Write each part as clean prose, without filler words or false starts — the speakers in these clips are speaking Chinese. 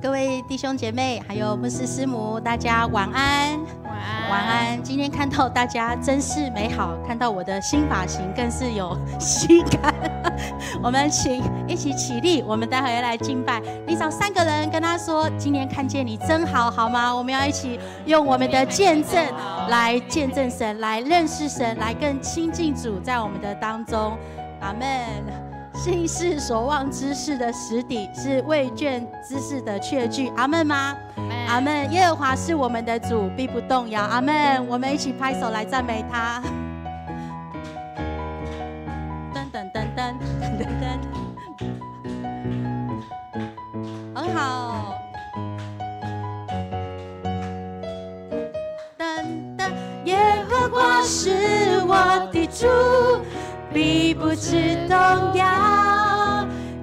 各位弟兄姐妹，还有牧师师母，大家晚安。晚安。今天看到大家真是美好，看到我的新发型更是有喜感。我们请一起起立，我们待会要来敬拜。你找3个人跟他说：“今天看见你真好，好吗？”我们要一起用我们的见证来见证神，来认识神，来更亲近主，在我们的当中。阿们。信是所望之事的实底，是未见之事的确据。阿们吗？阿们。耶和华是我们的主，必不动摇。阿们。我们一起拍手来赞美他。噔噔噔噔噔噔，很好。噔噔，耶和华是我的主，必不致动摇，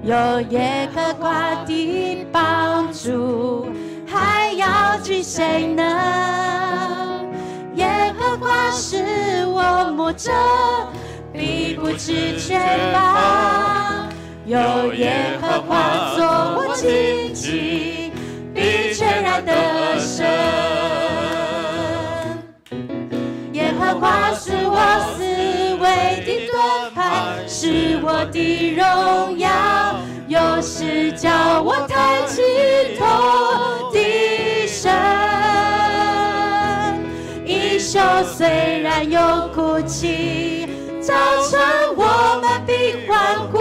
有耶和华的帮助，还要惧谁呢？耶和华是我牧者，必不致缺乏，有耶和华做我荆棘，必全然得胜。耶和华是我思维的盾牌，是我的荣耀，有时叫我抬起头的神。一宿虽然有哭泣，早晨我们必欢呼。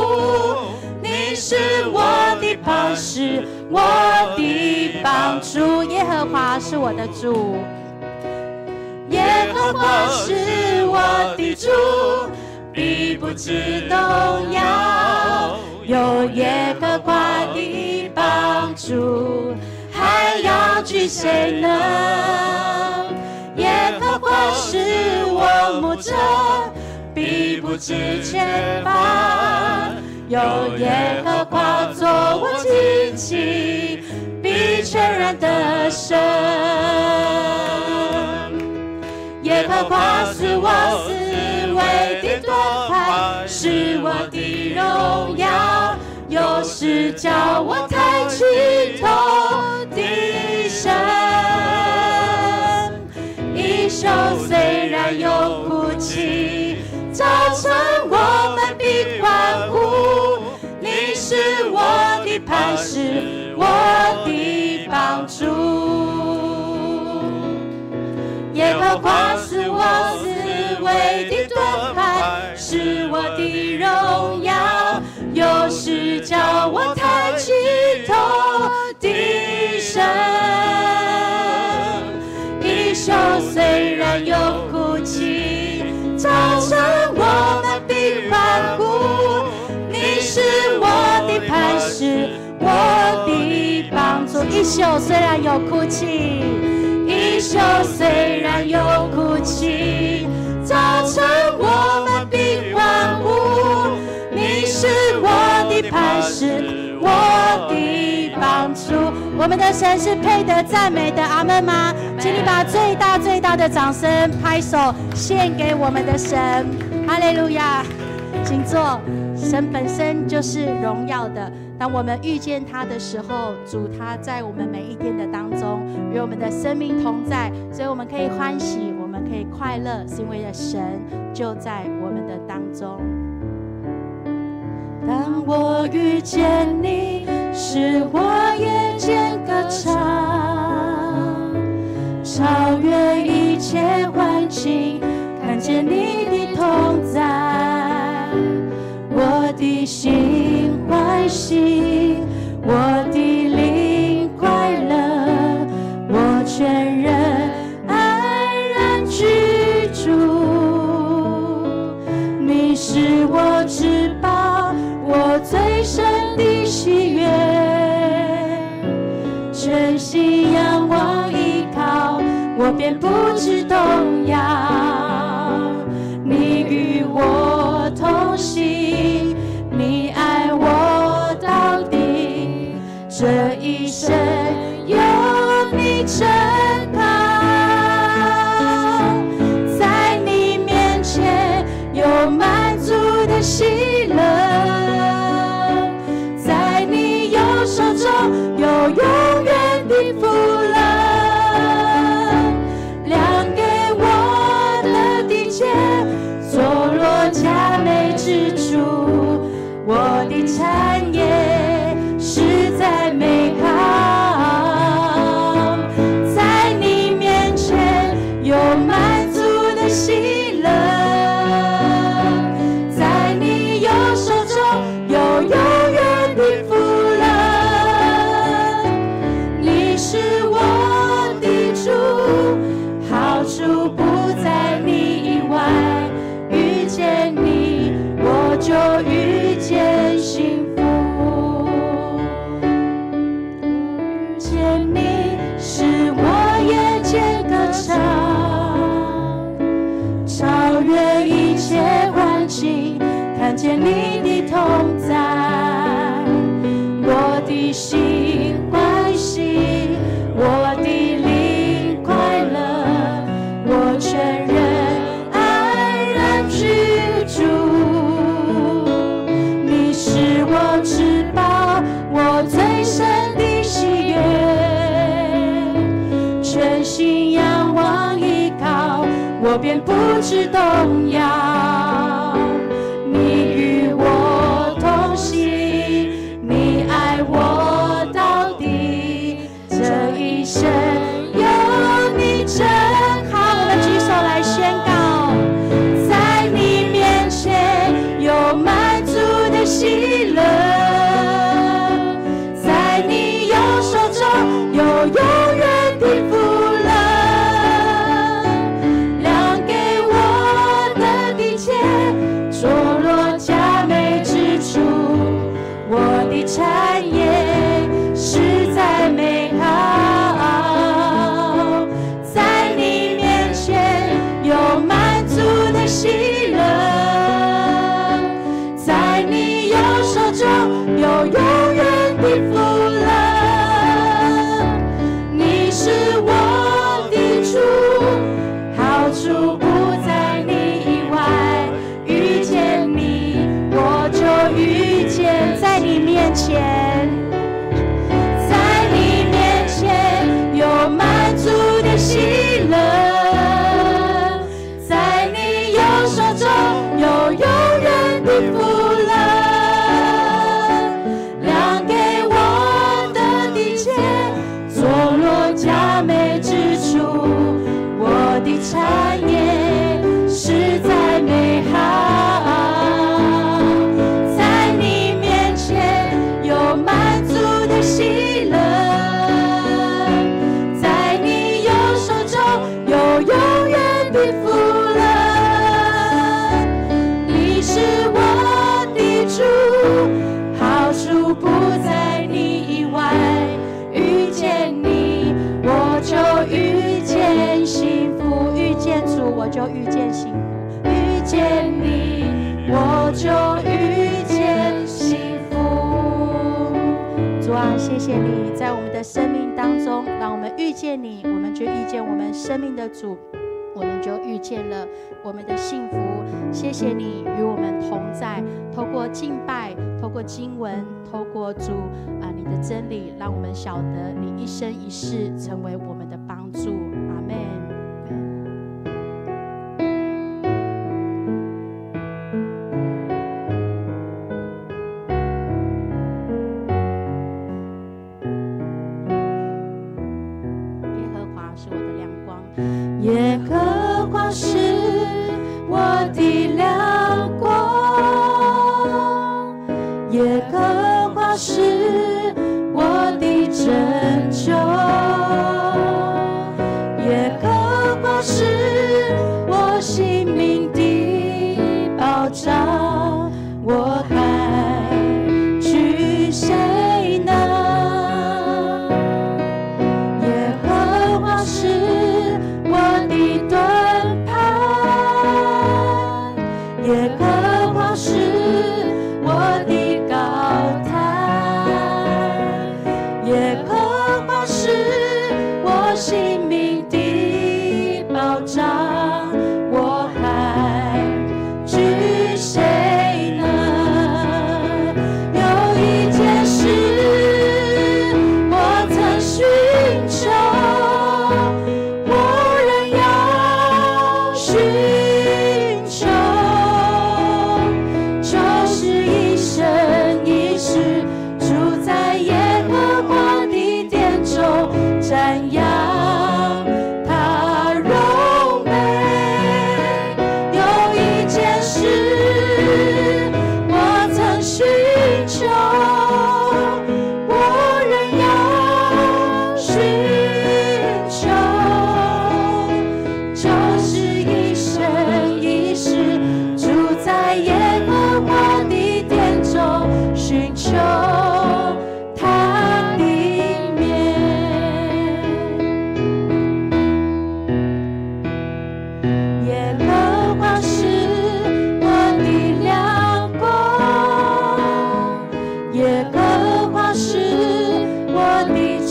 你是我的磐石，我的帮助。耶和华是我的主，耶和华是我的主，必不致动摇，有耶和华的帮助，还要惧谁呢？耶和华是我牧者，必不致缺乏，有耶和华做我荆棘，必全然得胜。耶和华是我思维的盾牌，是我的荣耀，有时叫我抬起头的神。一宿虽然有哭泣，早晨我们必欢呼。你是我的磐石，我的帮助。耶和华是我思维的盾牌，是我的荣耀，有时叫我抬起头的神。一宿虽然有哭泣，早晨我们必欢呼。你是我的磐石，我的帮助。一宿虽然有哭泣，一宿虽然有哭泣，早晨我们必欢呼。你是我的磐石，我的帮助。我们的神是配得赞美的，阿们吗？请你把最大最大的掌声拍手献给我们的神，哈利路亚。请坐。神本身就是荣耀的，当我们遇见他的时候，主他在我们每一天的当中与我们的生命同在，所以我们可以欢喜，我们可以快乐，是因为神就在我们的当中。当我遇见你，使我夜间歌唱，超越一切环境，看见你的同在，我的心欢喜，我的灵快乐，我全人安然居住。你是我至宝，我最深的喜悦，全心仰望依靠，我便不致动摇。你与我同行，你爱我到底，这一生有你真好。在你面前有满足的喜乐，在你右手中有永远长，超越一切环境，看见你的同在，我的心欢喜，我的灵快乐，我全人安然居住。你是我至宝，我最深的喜悦，全心仰望依靠，我便不致动摇。你与我同行，你爱我到底，这一生有你真好。我们举手来宣告，在你面前有满足的喜乐，在你右手中有永远的福乐，量给我的地界坐落佳美之处，我的产业实在美好，在你面前有满足的喜乐，在你右手中有永远的福乐，你是我的主，好处不在你以外，遇见你我就遇见，在你面前，在你面前有满足的喜乐，在你右手中有永远的福乐，量给我的地界坐落佳美之处，我的产业实在美好，在你面前有满足的喜乐，在你右手中有永远的福乐，你是我的主，好处不在你以外，遇见你我就遇见幸福，遇见主我就遇见幸福，遇见你我就遇见幸福。主啊，谢谢你在我们的生命当中，让我们遇见你，我们就遇见我们生命的主，我们就遇见了我们的幸福。谢谢你与我们同在，透过敬拜，透过经文，透过主你的真理，让我们晓得你一生一世成为我们的帮助。阿们。耶和华是我的亮光，耶和华是我的亮光，耶和华是我的拯救，耶和华是我性命的保障，我还惧谁呢？耶和华是我的盾牌，耶和华是我的高台，耶和华是我性命的保障，我还惧谁呢？有一件事我曾寻求，我仍要寻求，就是一生一世住在耶和华的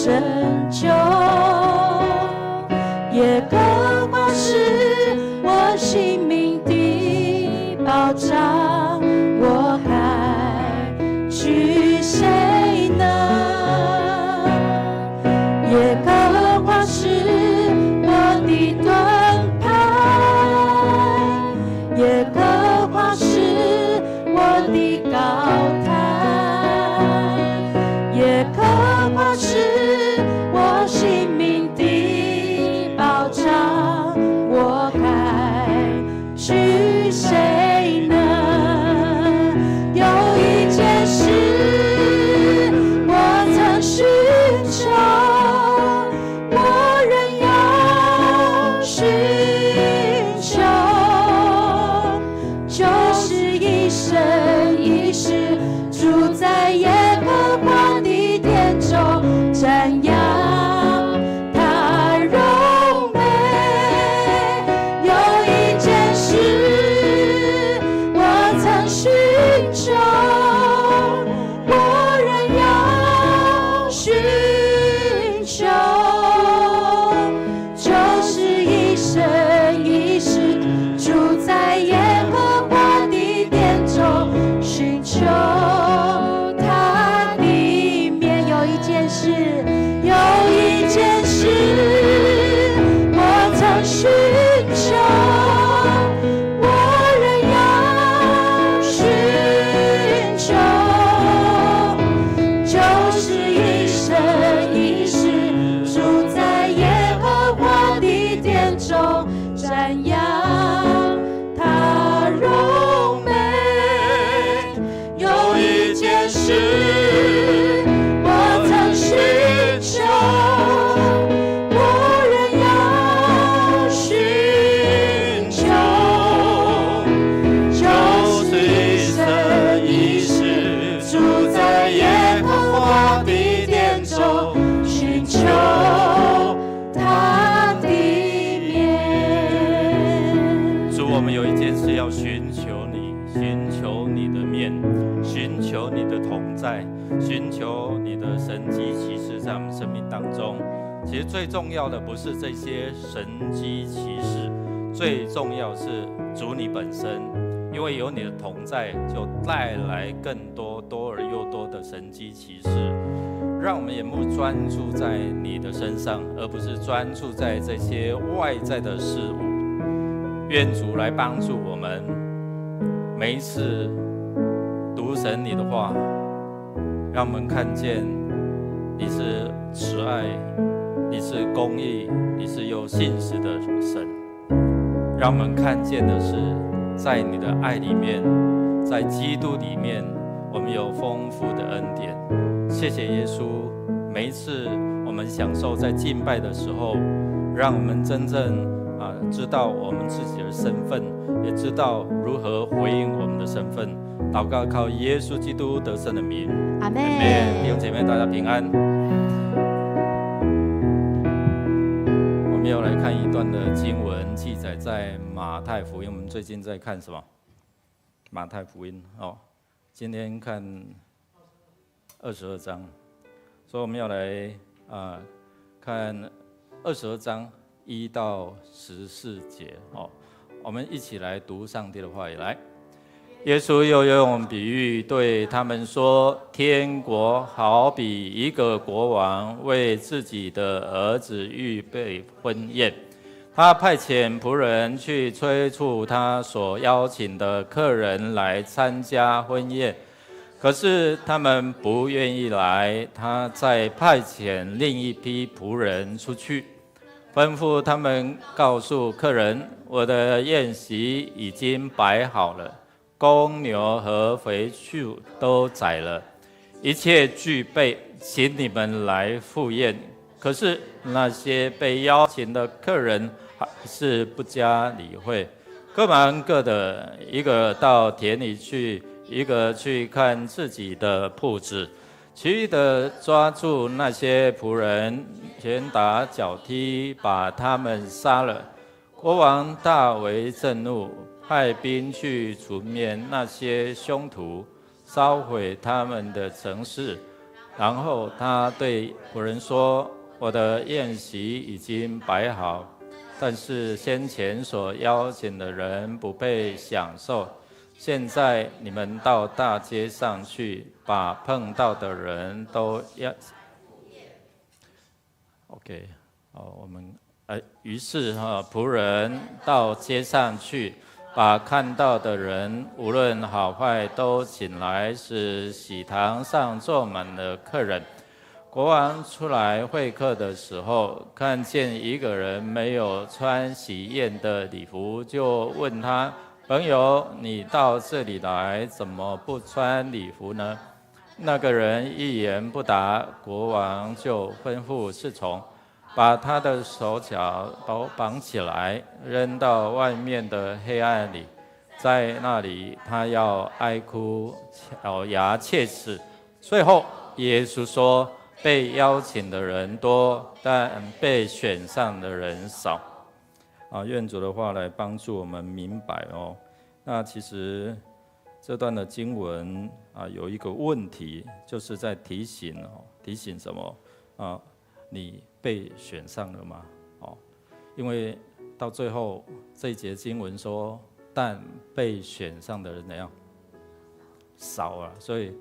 拯救。耶和华是我性命的保障，我还惧谁呢？耶和华是我的盾牌，耶和华是我的高台，耶和华是我性命的保障，我还惧谁呢？有一件事我曾寻求，我仍要寻求，就是一生一世住在耶和华的殿中，瞻仰他荣美。有一件事我曾寻求，我仍要寻求，就是一生一世住在耶和华的殿中，寻求他的面。有一件事，有一件事我曾寻求，我仍要寻求，就是一生一世住在耶和华的殿中，瞻仰他荣美。有一件事我曾寻求，我仍要寻求，就是一生一世住在耶和华的殿中，寻求他的面。主，我们有一件事要寻求你，寻求你的面，寻求你的同在，寻求你的神迹奇事在我们生命当中。其实最重要的不是这些神迹奇事，最重要是主你本身，因为有你的同在，就带来更多多而又多的神迹奇事。让我们眼目专注在你的身上，而不是专注在这些外在的事物。愿主来帮助我们，每一次读神你的话，让我们看见你是慈爱，你是公义，你是有信实的神。让我们看见的是，在你的爱里面，在基督里面，我们有丰富的恩典。谢谢耶稣，每一次我们享受在敬拜的时候，让我们真正知道我们自己的身份，也知道如何回应我们的身份。祷告靠耶稣基督得胜的名，阿们。弟兄姐妹，大家平安。我们要来看一段的经文，记载在马太福音。我们最近在看什么？马太福音哦。今天看22章，所以我们要来看22章1到14节哦。我们一起来读上帝的话语。来，耶稣又用比喻对他们说：天国好比一个国王为自己的儿子预备婚宴，他派遣仆人去催促他所邀请的客人来参加婚宴，可是他们不愿意来。他再派遣另一批仆人出去，吩咐他们告诉客人：我的宴席已经摆好了，公牛和肥畜都宰了，一切具备，请你们来赴宴。可是那些被邀请的客人还是不加理会，各忙各的，一个到田里去，一个去看自己的铺子，其余的抓住那些仆人，拳打脚踢，把他们杀了。国王大为震怒，派兵去除灭那些凶徒，烧毁他们的城市，然后他对仆人说：“我的宴席已经摆好，但是先前所邀请的人不被享受。现在你们到大街上去，把碰到的人都要。” OK， 我们于是仆人到街上去，把看到的人，无论好坏，都请来，使喜堂上坐满了客人。国王出来会客的时候，看见一个人没有穿喜宴的礼服，就问他：“朋友，你到这里来，怎么不穿礼服呢？”那个人一言不答，国王就吩咐侍从，把他的手脚都绑起来，扔到外面的黑暗里。在那里，他要哀哭，咬牙切齿。最后，耶稣说：“被邀请的人多，但被选上的人少。”愿主的话来帮助我们明白哦。那其实这段的经文有一个问题，就是在提醒什么你被选上了吗？因为到最后这一节经文说，但被选上的人怎样？少了。所以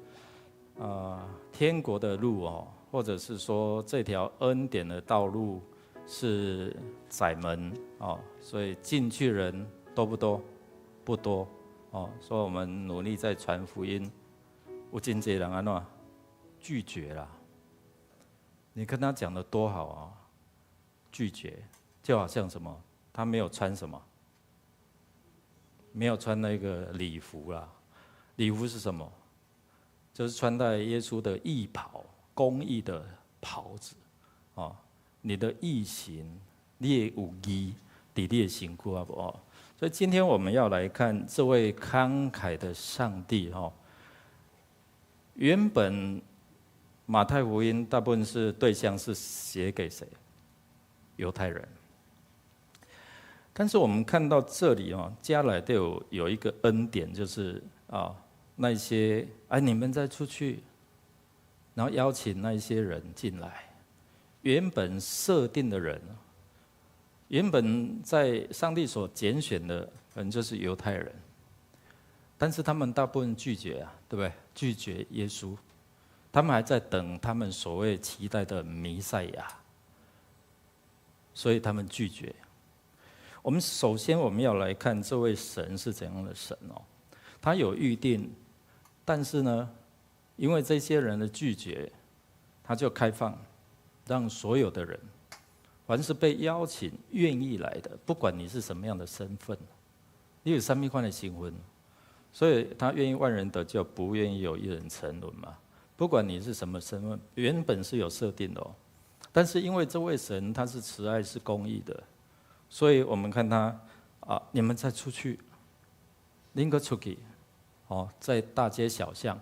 天国的路或者是说这条恩典的道路是窄门所以进去人多不多？不多所以我们努力在传福音，有真多人拒绝啦。你跟他讲的多好拒绝就好像什么，他没有穿什么，没有穿那个礼服啦。礼服是什么？就是穿戴耶稣的义袍，公义的袍子你的义行，你也有义在你的身躯所以今天我们要来看这位慷慨的上帝原本马太福音大部分是对象是写给谁？犹太人。但是我们看到这里加来都有一个恩典，就是那些你们再出去，然后邀请那些人进来。原本设定的人，原本在上帝所拣选的人就是犹太人，但是他们大部分拒绝对不对？拒绝耶稣。他们还在等他们所谓期待的弥赛亚，所以他们拒绝。首先我们要来看这位神是怎样的神他有预定，但是呢，因为这些人的拒绝，他就开放，让所有的人，凡是被邀请、愿意来的，不管你是什么样的身份，你有什么样的身份，所以他愿意万人得救，不愿意有一人沉沦嘛。不管你是什么身份，原本是有设定的但是因为这位神他是慈爱是公义的，所以我们看他你们再出去，另个出去在大街小巷。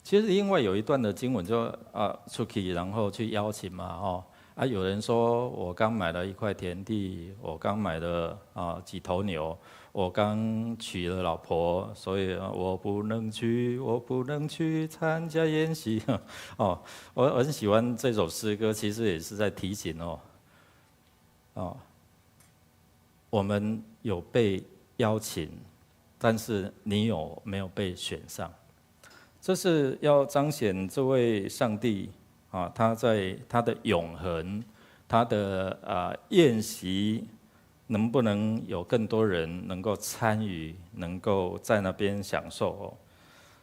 其实另外有一段的经文就出去然后去邀请嘛有人说我刚买了一块田地，我刚买了几头牛，我刚娶了老婆，所以我不能去参加宴席我很喜欢这首诗歌，其实也是在提醒我们有被邀请，但是你有没有被选上？这是要彰显这位上帝他在他的永恒，他的宴席能不能有更多人能够参与，能够在那边享受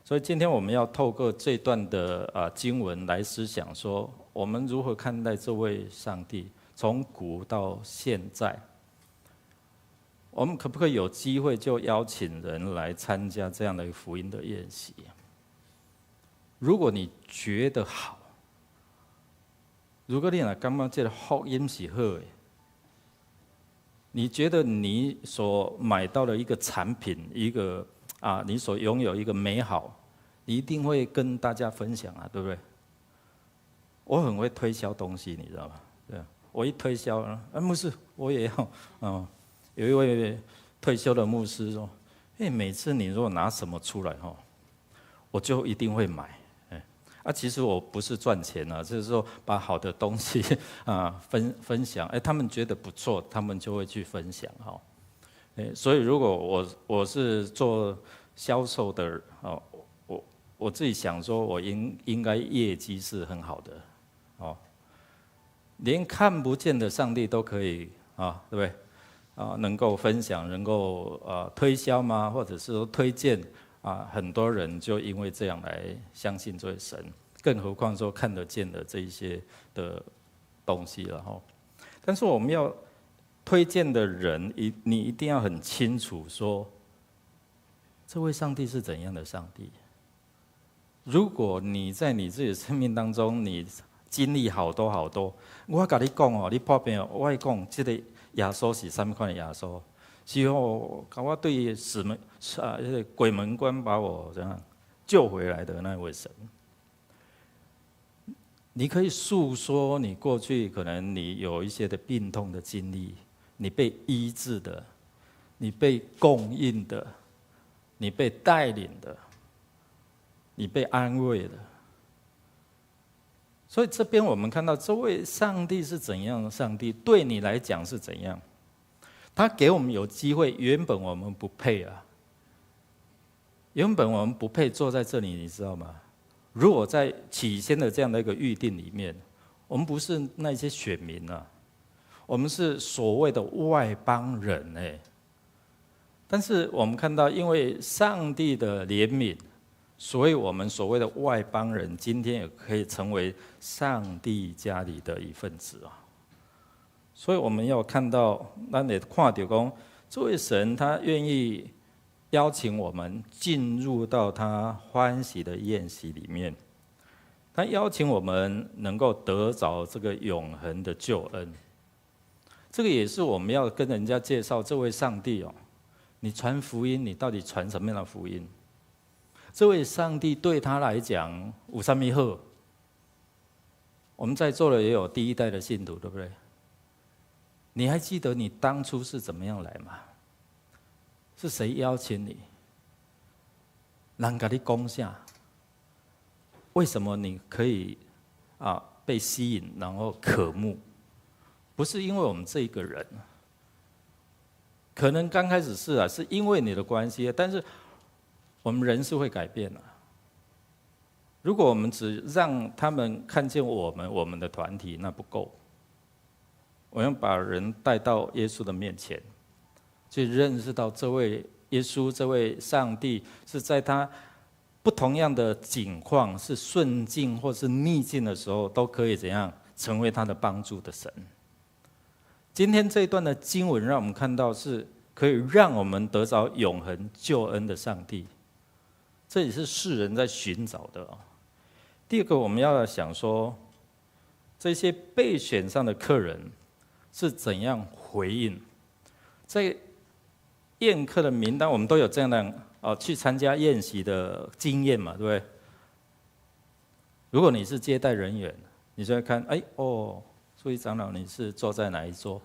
所以今天我们要透过这段的经文来思想说，我们如何看待这位上帝，从古到现在，我们可不可以有机会就邀请人来参加这样的福音的宴席？如果你觉得好，如果你感觉这个福音是好的，你觉得你所买到的一个产品，一个你所拥有一个美好，你一定会跟大家分享对不对？我很会推销东西，你知道吗？对，我一推销牧师我也要有一位退休的牧师说，每次你如果拿什么出来我就一定会买。其实我不是赚钱啊，就是说把好的东西分享，他们觉得不错，他们就会去分享哈。所以如果我是做销售的哦，我自己想说，我应该业绩是很好的哦，连看不见的上帝都可以啊，对不对？能够分享，能够推销吗？或者是说推荐很多人就因为这样来相信这位神，更何况说看得见的这一些的东西了哈。但是我们要推荐的人，你一定要很清楚说，这位上帝是怎样的上帝。如果你在你自己的生命当中，你经历好多好多，我跟你讲哦，你破病，我跟你讲，这个耶稣是什么款的耶稣？是我对鬼门关把我这样救回来的那位神。你可以诉说你过去可能你有一些的病痛的经历，你被医治的，你被供应的，你被带领的，你被安慰的。所以这边我们看到这位上帝是怎样的上帝，对你来讲是怎样。他给我们有机会，原本我们不配啊，原本我们不配坐在这里，你知道吗？如果在起先的这样的一个预定里面，我们不是那些选民啊，我们是所谓的外邦人但是我们看到，因为上帝的怜悯，所以我们所谓的外邦人，今天也可以成为上帝家里的一份子啊。所以我们要看到，咱也看到说，这位神他愿意邀请我们进入到他欢喜的宴席里面，他邀请我们能够得着这个永恒的救恩。这个也是我们要跟人家介绍这位上帝哦。你传福音，你到底传什么样的福音？这位上帝对他来讲有什么好？我们在座的也有第一代的信徒，对不对？你还记得你当初是怎么样来吗？是谁邀请你？人跟你讲啥？为什么你可以被吸引，然后渴慕？不是因为我们这一个人，可能刚开始是是因为你的关系，但是我们人是会改变的。如果我们只让他们看见我们的团体，那不够。我要把人带到耶稣的面前，去认识到这位耶稣，这位上帝是在他不同样的境况，是顺境或是逆境的时候，都可以怎样成为他的帮助的神。今天这一段的经文让我们看到，是可以让我们得着永恒救恩的上帝，这也是世人在寻找的。第二个，我们要想说，这些被选上的客人是怎样回应？在宴客的名单，我们都有这样的去参加宴席的经验嘛，对不对？如果你是接待人员，你就会看，注意长老，你是坐在哪一桌？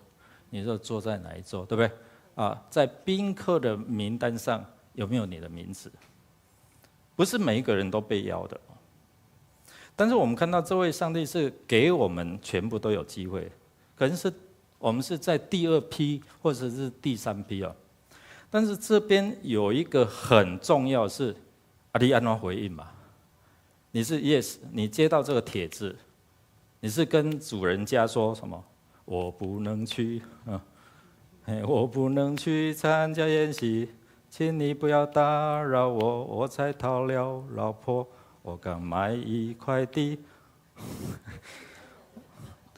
你是坐在哪一桌，对不对？在宾客的名单上有没有你的名字？不是每一个人都被邀的，但是我们看到这位上帝是给我们全部都有机会，可能是我们是在第二批或者是第三批啊。但是这边有一个很重要是，你按怎回应嘛？你是 yes， 你接到这个帖子，你是跟主人家说什么？我不能去我不能去参加宴席，请你不要打扰我，我才讨了老婆，我刚买一块地。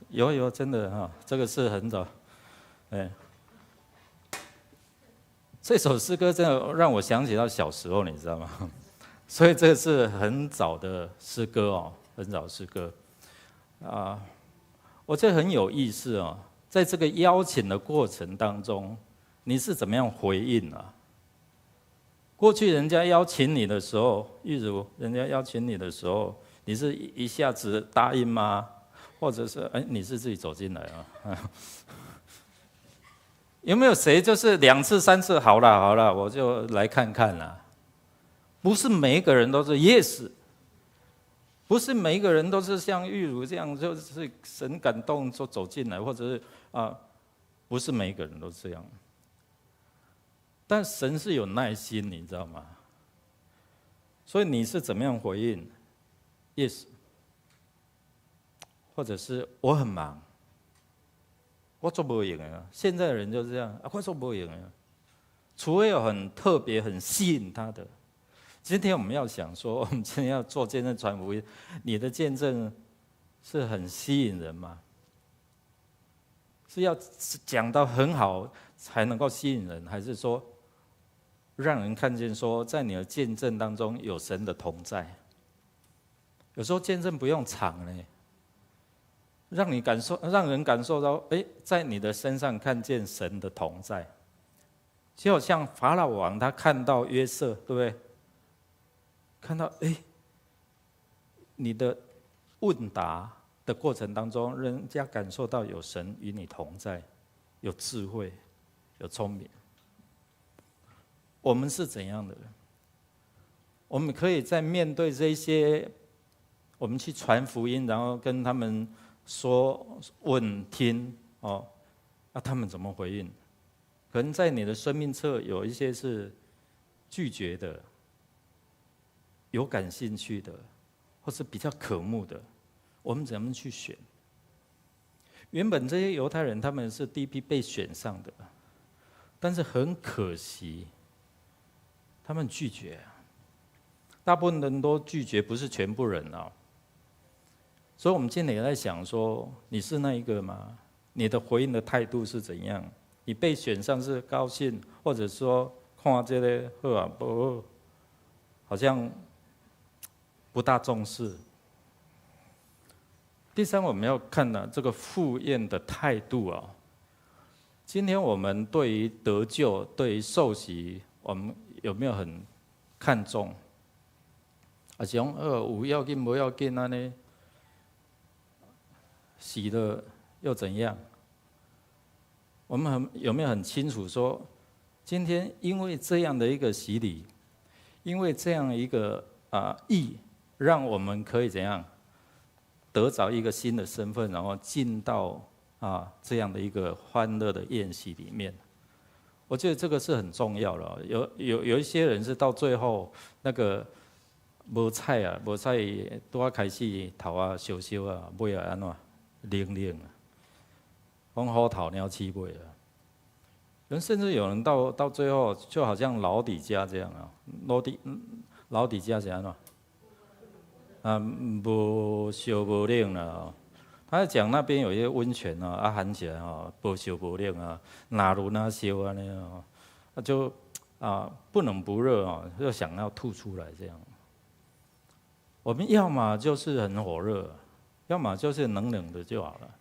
有真的这个是很早，这首诗歌真的让我想起到小时候，你知道吗？所以这个是很早的诗歌很早的诗歌我觉得很有意思在这个邀请的过程当中，你是怎么样回应啊？过去人家邀请你的时候，例如人家邀请你的时候，你是一下子答应吗？或者是你是自己走进来有没有谁就是2次3次好了，我就来看看啦？不是每一个人都是 yes，不是每一个人都是像玉如这样，就是神感动就走进来，或者是不是每一个人都这样。但神是有耐心，你知道吗？所以你是怎么样回应 ？Yes， 或者是我很忙，我做不赢啊。现在的人就这样啊，我做不赢啊。除非有很特别、很吸引他的。今天我们要想说，我们今天要做见证传福音，你的见证是很吸引人吗？是要讲到很好才能够吸引人，还是说让人看见说，在你的见证当中有神的同在？有时候见证不用长呢，让人感受到，在你的身上看见神的同在。就好像法老王他看到约瑟，对不对？看到你的问答的过程当中，人家感受到有神与你同在，有智慧，有聪明。我们是怎样的人？我们可以在面对这些，我们去传福音，然后跟他们说问听他们怎么回应？可能在你的生命册有一些是拒绝的，有感兴趣的，或是比较渴慕的，我们怎么去选？原本这些犹太人他们是第一批被选上的，但是很可惜，他们拒绝。大部分人都拒绝，不是全部人啊。所以我们今天也在想说，你是那一个吗？你的回应的态度是怎样？你被选上是高兴，或者说看这个好啊不好，好像不大重视。第三，我们要看这个赴宴的态度啊。今天我们对于得救、对于受洗，我们有没有很看重？还是讲有要紧不要紧啊呢？洗了又怎样？我们有没有很清楚说，今天因为这样的一个洗礼，因为这样一个义，让我们可以怎样得着一个新的身份，然后进到这样的一个欢乐的宴席里面。我觉得这个是很重要的。有一些人是到最后那个无菜拄开始头烧烧尾安怎冷冷讲好头鸟起尾了。甚至有人到最后就好像老底家这样老底家是安怎无烧无冷了。他在讲那边有一些温泉喊起来无烧无冷哪轮烧安尼就不冷不热就想要吐出来这样。我们要么就是很火热，要么就是冷冷的就好了，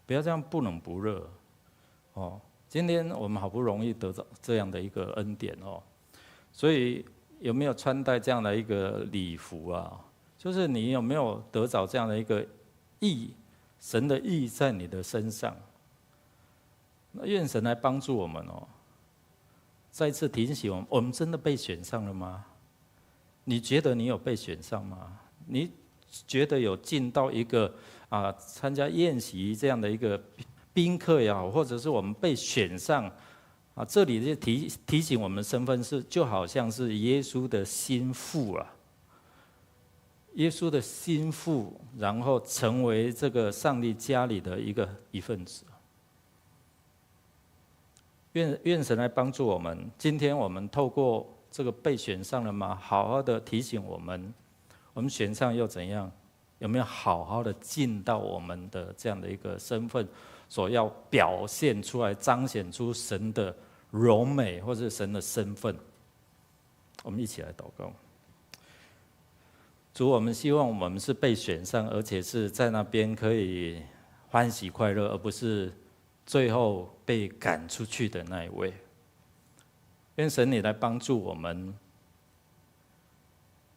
不要这样不冷不热今天我们好不容易得到这样的一个恩典所以有没有穿戴这样的一个礼服就是你有没有得着这样的一个义，神的义在你的身上？那愿神来帮助我们再一次提醒我们真的被选上了吗？你觉得你有被选上吗？你觉得有进到一个参加宴席这样的一个宾客也好，或者是我们被选上这里就提醒我们的身份是就好像是耶稣的心腹耶稣的心腹，然后成为这个上帝家里的一份子。愿神来帮助我们。今天我们透过这个被选上了吗？好好的提醒我们选上又怎样？有没有好好的尽到我们的这样的一个身份所要表现出来、彰显出神的荣美或是神的身份？我们一起来祷告。主，我们希望我们是被选上，而且是在那边可以欢喜快乐，而不是最后被赶出去的那一位。愿神你来帮助我们，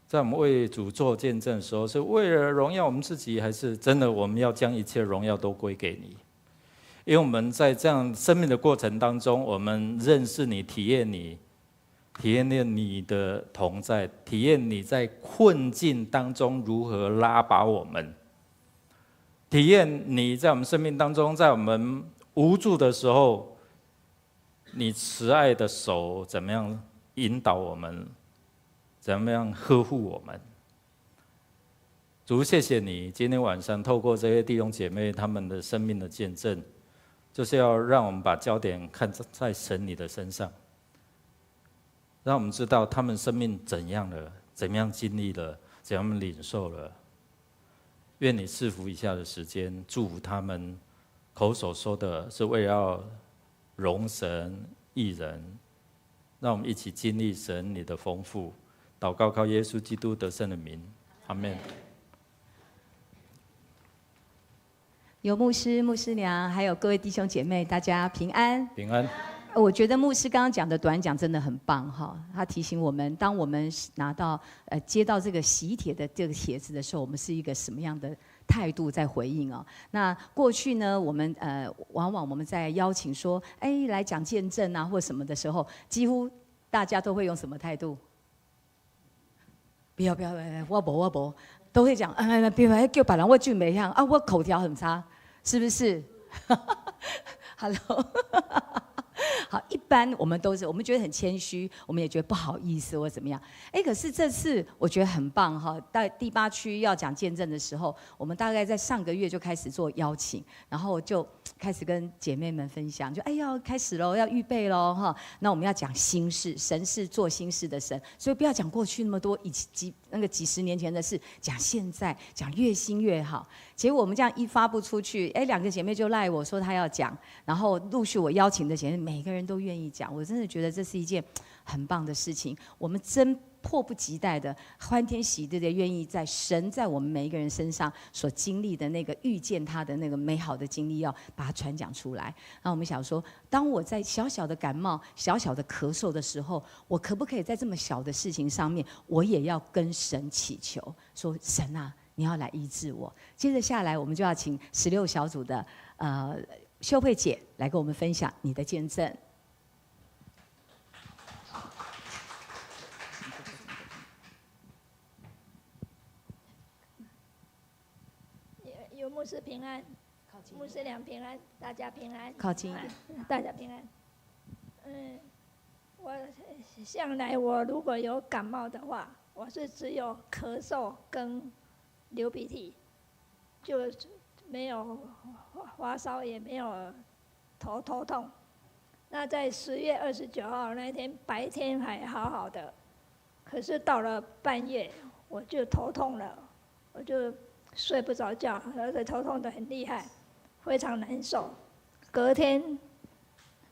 在我们为主做见证的时候，是为了荣耀我们自己，还是真的我们要将一切荣耀都归给你？因为我们在这样生命的过程当中，我们认识你、体验你，体验你的同在，体验你在困境当中如何拉拔我们，体验你在我们生命当中，在我们无助的时候，你慈爱的手怎么样引导我们，怎么样呵护我们。主，谢谢你今天晚上透过这些弟兄姐妹他们的生命的见证，就是要让我们把焦点看在神你的身上，让我们知道他们生命怎样了，怎么样经历了，怎样领受了。愿你赐福以下的时间，祝福他们口所说的是为了要荣神益人，让我们一起经历神你的丰富。祷告靠耶稣基督得胜的名，阿们。有牧师、牧师娘，还有各位弟兄姐妹，大家平安。平安。我觉得牧师刚刚讲的短讲真的很棒哈，他提醒我们，当我们接到这个喜帖的这个帖子的时候，我们是一个什么样的态度在回应哦？那过去呢，我们往往我们在邀请说，来讲见证啊或什么的时候，几乎大家都会用什么态度？不要，我不，都会讲，不要叫别人我就没样啊，我口条很差，是不是？Hello 好，一般我们都是，我们觉得很谦虚，我们也觉得不好意思或怎么样。可是这次我觉得很棒哈，在第8区要讲见证的时候，我们大概在上个月就开始做邀请，然后就开始跟姐妹们分享，就要开始喽，要预备喽哈。那我们要讲新事，神是做新事的神，所以不要讲过去那么多几十年前的事，讲现在，讲越新越好。结果我们这样一发布出去，2个姐妹就赖我说她要讲，然后陆续我邀请的姐妹每个人都愿意讲，我真的觉得这是一件很棒的事情。我们真迫不及待的欢天喜地的愿意在神在我们每一个人身上所经历的那个遇见他的那个美好的经历，要把它传讲出来。那我们想说，当我在小小的感冒、小小的咳嗽的时候，我可不可以在这么小的事情上面，我也要跟神祈求，说神啊，你要来医治我。接着下来，我们就要请16小组的秀慧姐来跟我们分享你的见证。有牧师平安，牧师娘平安，大家平安，靠近一点，大家平安。我向来我如果有感冒的话，我是只有咳嗽跟流鼻涕，就没有发烧，也没有头痛。那在10月29号那天白天还好好的，可是到了半夜我就头痛了，我就睡不着觉，而且头痛得很厉害，非常难受。隔天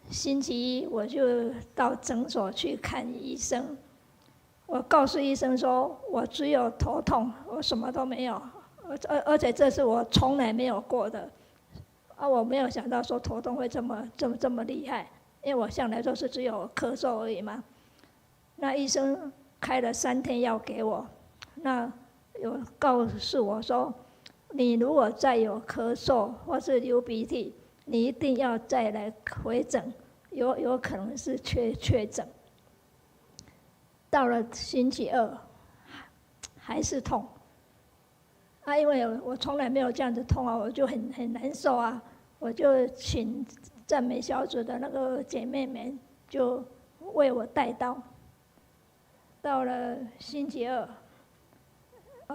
星期一我就到诊所去看医生，我告诉医生说，我只有头痛，我什么都没有，而且这是我从来没有过的，我没有想到说头痛会这么厉害，因为我向来都是只有咳嗽而已嘛。那医生开了3天药给我，那有告诉我说，你如果再有咳嗽或是流鼻涕，你一定要再来回诊，有可能是确诊。到了星期2还是痛，因为我从来没有这样子痛啊，我就很难受啊，我就请赞美小组的那个姐妹们就为我带刀。到了星期2，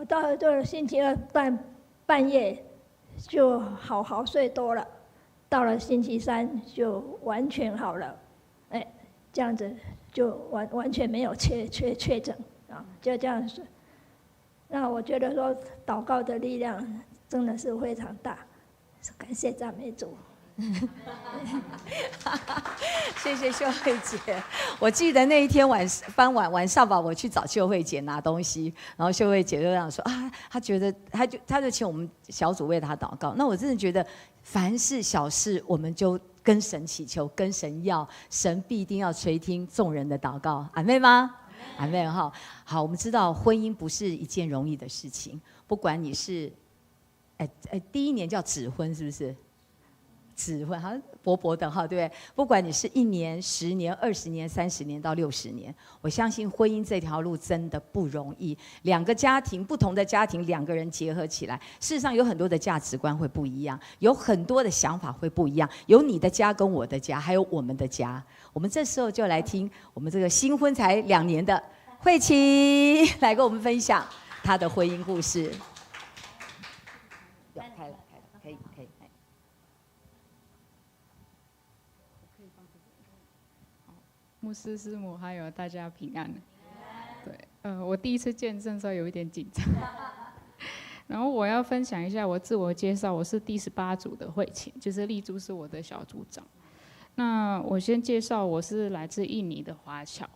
到了星期2半夜就好睡多了，到了星期3就完全好了，这样子就完全没有确诊啊，就这样子。那我觉得说祷告的力量真的是非常大，感谢赞美主。谢谢秀慧姐。我记得那一天傍晚上吧，我去找秀慧姐拿东西，然后秀慧姐就这样说她觉得她就请我们小组为她祷告。那我真的觉得，凡是小事，我们就跟神祈求，跟神要，神必定要垂听众人的祷告。阿妹吗？阿妹哈。好，我们知道婚姻不是一件容易的事情，不管你是第1年叫指婚，是不是？指挥，好像薄薄的哈，对不对？不管你是1年、10年、20年、30年到60年，我相信婚姻这条路真的不容易。2个家庭，不同的家庭，2个人结合起来，事实上有很多的价值观会不一样，有很多的想法会不一样，有你的家跟我的家，还有我们的家。我们这时候就来听我们这个新婚才2年的慧琪来跟我们分享她的婚姻故事。开了，可以。牧师师母还有大家平安。对，我第一次见证的时候有一点紧张。然后我要分享一下我自我介绍，我是第18组的慧琴，就是丽珠是我的小组长。那我先介绍，我是来自印尼的华侨。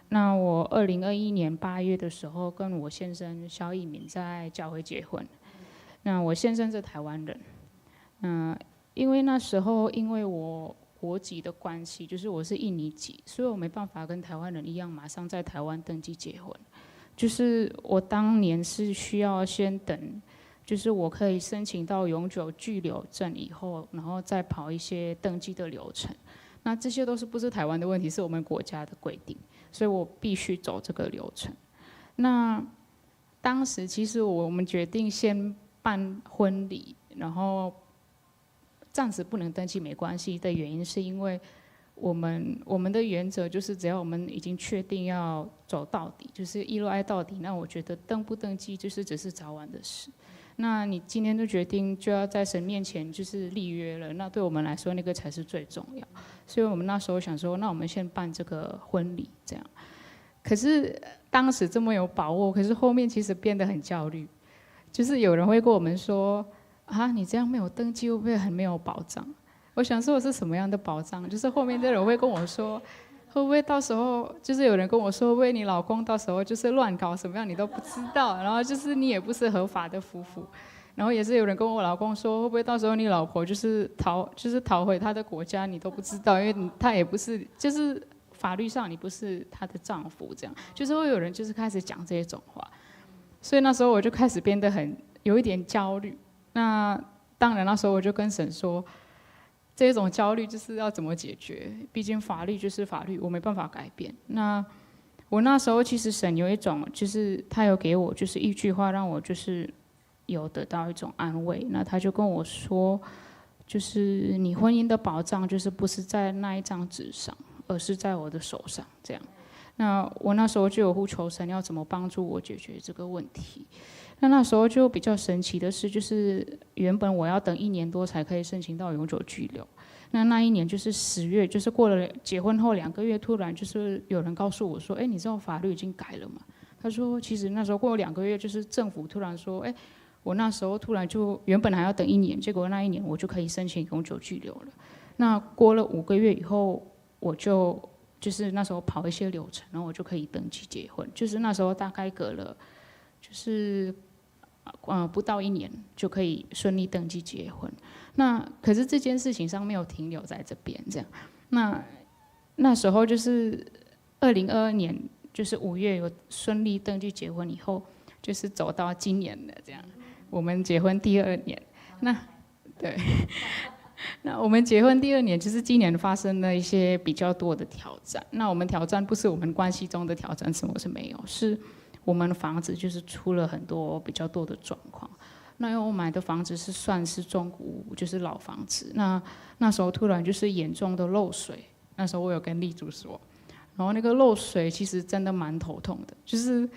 那我2021年8月的时候，跟我先生肖一鸣在教会结婚。那我先生是台湾人，因为那时候因为我国籍的关系，就是我是印尼籍，所以我没办法跟台湾人一样马上在台湾登记结婚。就是我当年是需要先等，就是我可以申请到永久居留证以后，然后再跑一些登记的流程。那这些都是不是台湾的问题，是我们国家的规定，所以我必须走这个流程。那当时其实我们决定先办婚礼，然后暂时不能登记没关系的原因，是因为我们的原则就是，只要我们已经确定要走到底，就是一路爱到底，那我觉得登不登记就是只是早晚的事。那你今天就决定就要在神面前就是立约了，那对我们来说那个才是最重要。所以我们那时候想说，那我们先办这个婚礼这样。可是当时这么有把握，可是后面其实变得很焦虑，就是有人会跟我们说，啊，你这样没有登记会不会很没有保障？我想说我是什么样的保障？就是后面的人会跟我说，会不会到时候就是有人跟我说，会不会你老公到时候就是乱搞什么样你都不知道，然后就是你也不是合法的夫妇，然后也是有人跟我老公说，会不会到时候你老婆就是逃回他的国家你都不知道，因为他也不是就是法律上你不是他的丈夫，这样就是会有人就是开始讲这种话，所以那时候我就开始变得有一点焦虑。那当然那时候我就跟神说，这种焦虑就是要怎么解决？毕竟法律就是法律，我没办法改变。那我那时候其实神有一种，就是他有给我就是一句话，让我就是有得到一种安慰。那他就跟我说，就是你婚姻的保障就是不是在那一张纸上，而是在我的手上这样。那我那时候就有呼求神要怎么帮助我解决这个问题。那时候就比较神奇的是，就是原本我要等1年多才可以申请到永久居留。那一年就是10月，就是过了结婚后2个月，突然就是有人告诉我说，你知道法律已经改了吗？他说，其实那时候过了2个月，就是政府突然说，我那时候突然就原本还要等1年，结果那1年我就可以申请永久居留了。那过了5个月以后，我就是那时候跑一些流程，然后我就可以登记结婚。就是那时候大概隔了，就是不到1年就可以顺利登记结婚。那可是这件事情上没有停留在这边，这样。那时候就是2022年，就是5月有顺利登记结婚以后，就是走到今年的这样。我们结婚第2年，对。那我们结婚第2年，就是今年发生了一些比较多的挑战。那我们挑战不是我们关系中的挑战，什么是没有，是我们的房子就是出了很多比较多的状况。那因为我买的房子算是中古屋，就是老房子。那时候突然就是严重的漏水，那时候我有跟丽珠说，然后那个漏水其实真的蛮头痛的，就是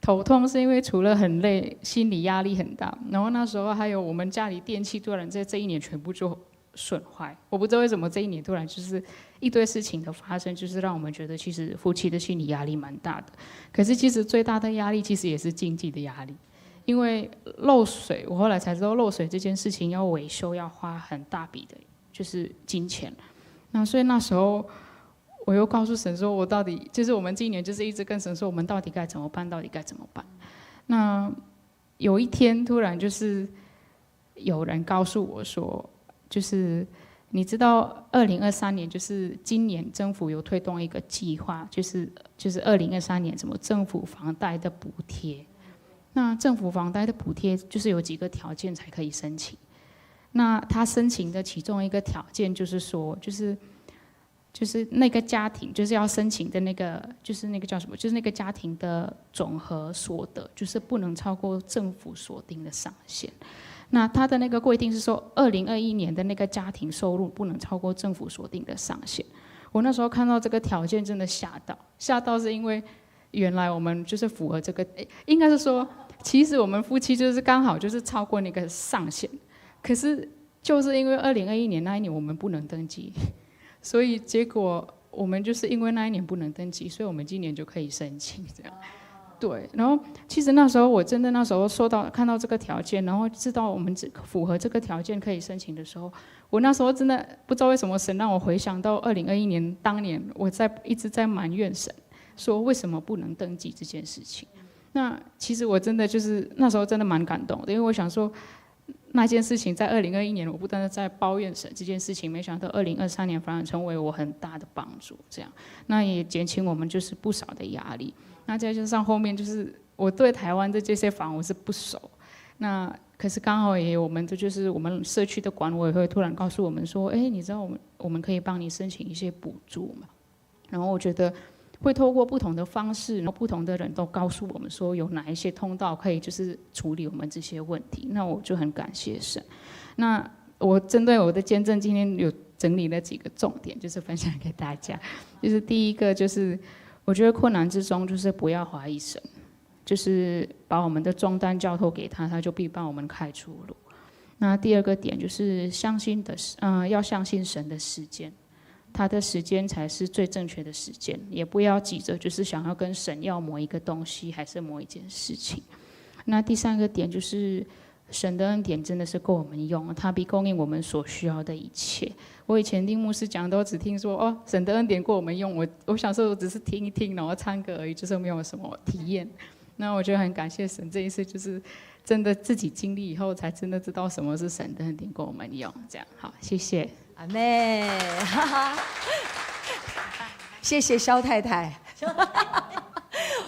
头痛是因为除了很累，心理压力很大。然后那时候还有我们家里电器突然在这1年全部就损坏，我不知道为什么这1年突然就是一堆事情的发生，就是让我们觉得其实夫妻的心理压力蛮大的。可是其实最大的压力其实也是经济的压力，因为漏水，我后来才知道漏水这件事情要维修要花很大笔的，就是金钱。那所以那时候我又告诉神说，我到底就是我们今年就是一直跟神说，我们到底该怎么办？到底该怎么办？那有一天突然就是有人告诉我说，就是你知道2023年就是今年政府有推动一个计划，就是2023年什么政府房贷的补贴。那政府房贷的补贴就是有几个条件才可以申请。那他申请的其中一个条件就是说，就是那个家庭就是要申请的那个，就是那个叫什么？就是那个家庭的总和所得，就是不能超过政府所定的上限。那他的那个规定是说，2021年的那个家庭收入不能超过政府所定的上限。我那时候看到这个条件，真的吓到是因为原来我们就是符合这个，应该是说，其实我们夫妻就是刚好就是超过那个上限，可是就是因为2021年那一年我们不能登记。所以结果我们就是因为那一年不能登记，所以我们今年就可以申请这样。对，然后其实那时候我真的那时候看到这个条件，然后知道我们只符合这个条件可以申请的时候，我那时候真的不知道为什么神让我回想到2021年当年我一直在埋怨神，说为什么不能登记这件事情。那其实我真的就是那时候真的蛮感动的，因为我想说。那件事情在2021年，我不断的在抱怨神这件事情，没想到2023年反而成为我很大的帮助，这样，那也减轻我们就是不少的压力。那再加上后面就是我对台湾的这些房我是不熟，那可是刚好也有我们的就是我们社区的管委会突然告诉我们说，你知道我们可以帮你申请一些补助嘛？然后我觉得。会透过不同的方式，然后不同的人都告诉我们说有哪一些通道可以就是处理我们这些问题，那我就很感谢神。那我针对我的见证，今天有整理了几个重点，就是分享给大家。就是第一个就是我觉得困难之中就是不要怀疑神，就是把我们的重担交托给他，他就必帮我们开出路。那第二个点就是要相信神的时间。他的时间才是最正确的时间，也不要急着就是想要跟神要某一个东西，还是某一件事情。那第三个点就是神的恩典真的是够我们用，他必供应我们所需要的一切。我以前听牧师讲都只听说神的恩典够我们用，我想说我只是听一听，然后唱歌而已，就是没有什么体验。那我觉得很感谢神，这一次就是真的自己经历以后，才真的知道什么是神的恩典够我们用。这样好，谢谢。阿妹，谢谢肖太太。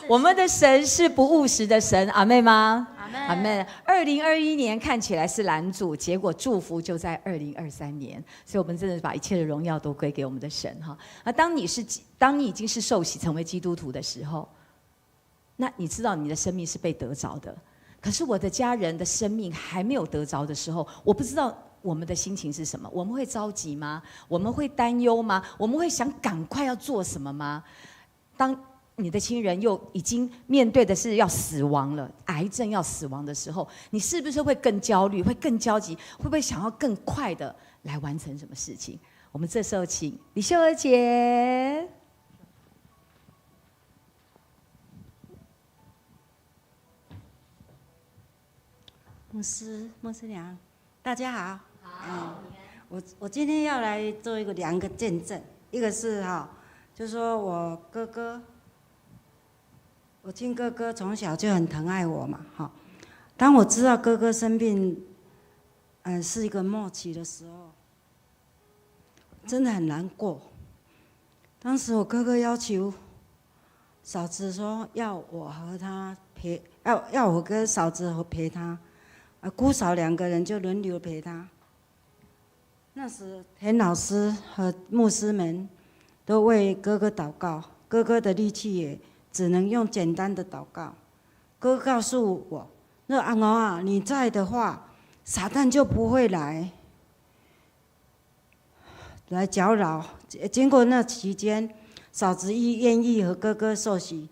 我们的神是不务实的神，阿妹吗？阿妹。2021年看起来是拦阻，结果祝福就在2023年，所以我们真的把一切的荣耀都归给我们的神哈。那当你已经是受洗成为基督徒的时候，那你知道你的生命是被得着的。可是我的家人的生命还没有得着的时候，我不知道。我们的心情是什么？我们会着急吗？我们会担忧吗？我们会想赶快要做什么吗？当你的亲人又已经面对的是要死亡了，癌症要死亡的时候，你是不是会更焦虑，会更焦急？会不会想要更快的来完成什么事情？我们这时候请李秀儿姐。牧师娘，大家好。我今天要来做2个见证，一个是就说我哥哥，我亲哥哥从小就很疼爱我嘛，当我知道哥哥生病，是一个末期的时候，真的很难过。当时我哥哥要求嫂子说要我和他陪，要我跟嫂子陪他，姑嫂2个人就轮流陪他。那时田老师和牧师们都为哥哥祷告，哥哥的力气也只能用简单的祷告。哥哥告诉我，那阿娥啊，你在的话，撒旦就不会来搅扰。经过那期间，嫂子愿意和哥哥受洗，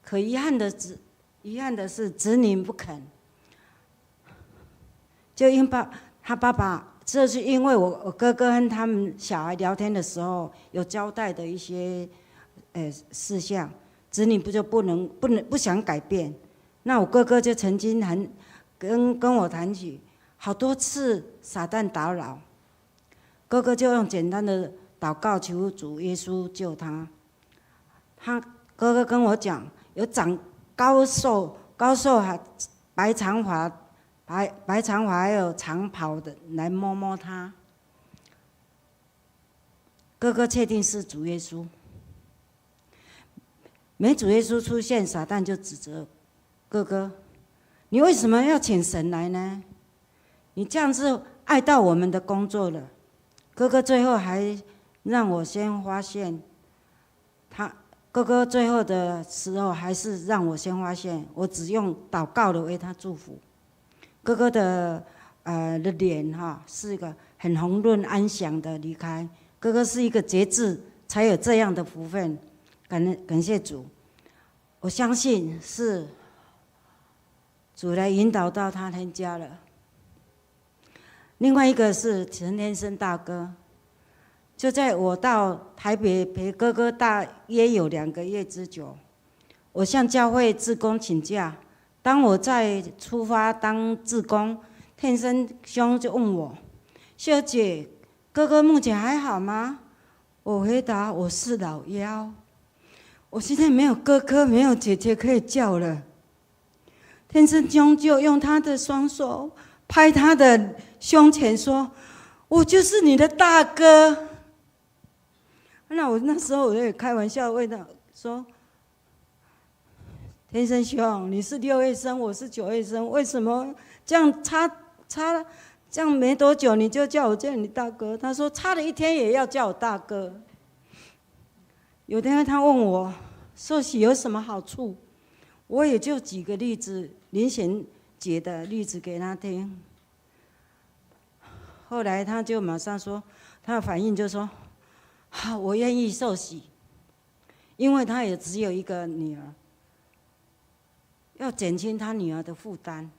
可遗憾的是子女不肯。就因他爸爸。这是因为我哥哥和他们小孩聊天的时候有交代的一些事项，子女不想改变。那我哥哥就曾经跟我谈起好多次撒旦打扰，哥哥就用简单的祷告求主耶稣救他。哥哥跟我讲，有长高瘦还白长发还有长袍的来摸摸他。哥哥确定是主耶稣，没主耶稣出现，撒旦就指责哥哥：“你为什么要请神来呢？你这样子爱到我们的工作了。哥哥最后还让我先发现，哥哥最后的时候还是让我先发现，我只用祷告的为他祝福。哥哥的脸是一个很红润安详的离开。哥哥是一个节制，才有这样的福分，感谢主。我相信是主来引导到他们家了。另外一个是陈天生大哥，就在我到台北陪哥哥大约有2个月之久，我向教会志工请假。当我在出发当志工，天生兄就问我：“秀姐，哥哥目前还好吗？”我回答：“我是老幺，我现在没有哥哥，没有姐姐可以叫了。”天生兄就用他的双手拍他的胸前说：“我就是你的大哥。”那时候我也开玩笑问他说：“天生兄，你是6月生，我是9月生，为什么这样差这样没多久你就叫你大哥？”他说：“差了1天也要叫我大哥。”有天他问我受洗有什么好处，我也就举个例子，林贤姐的例子给他听。后来他就马上说，他的反应就说：“好，我愿意受洗，因为他也只有一个女儿，要减轻他女儿的负担。”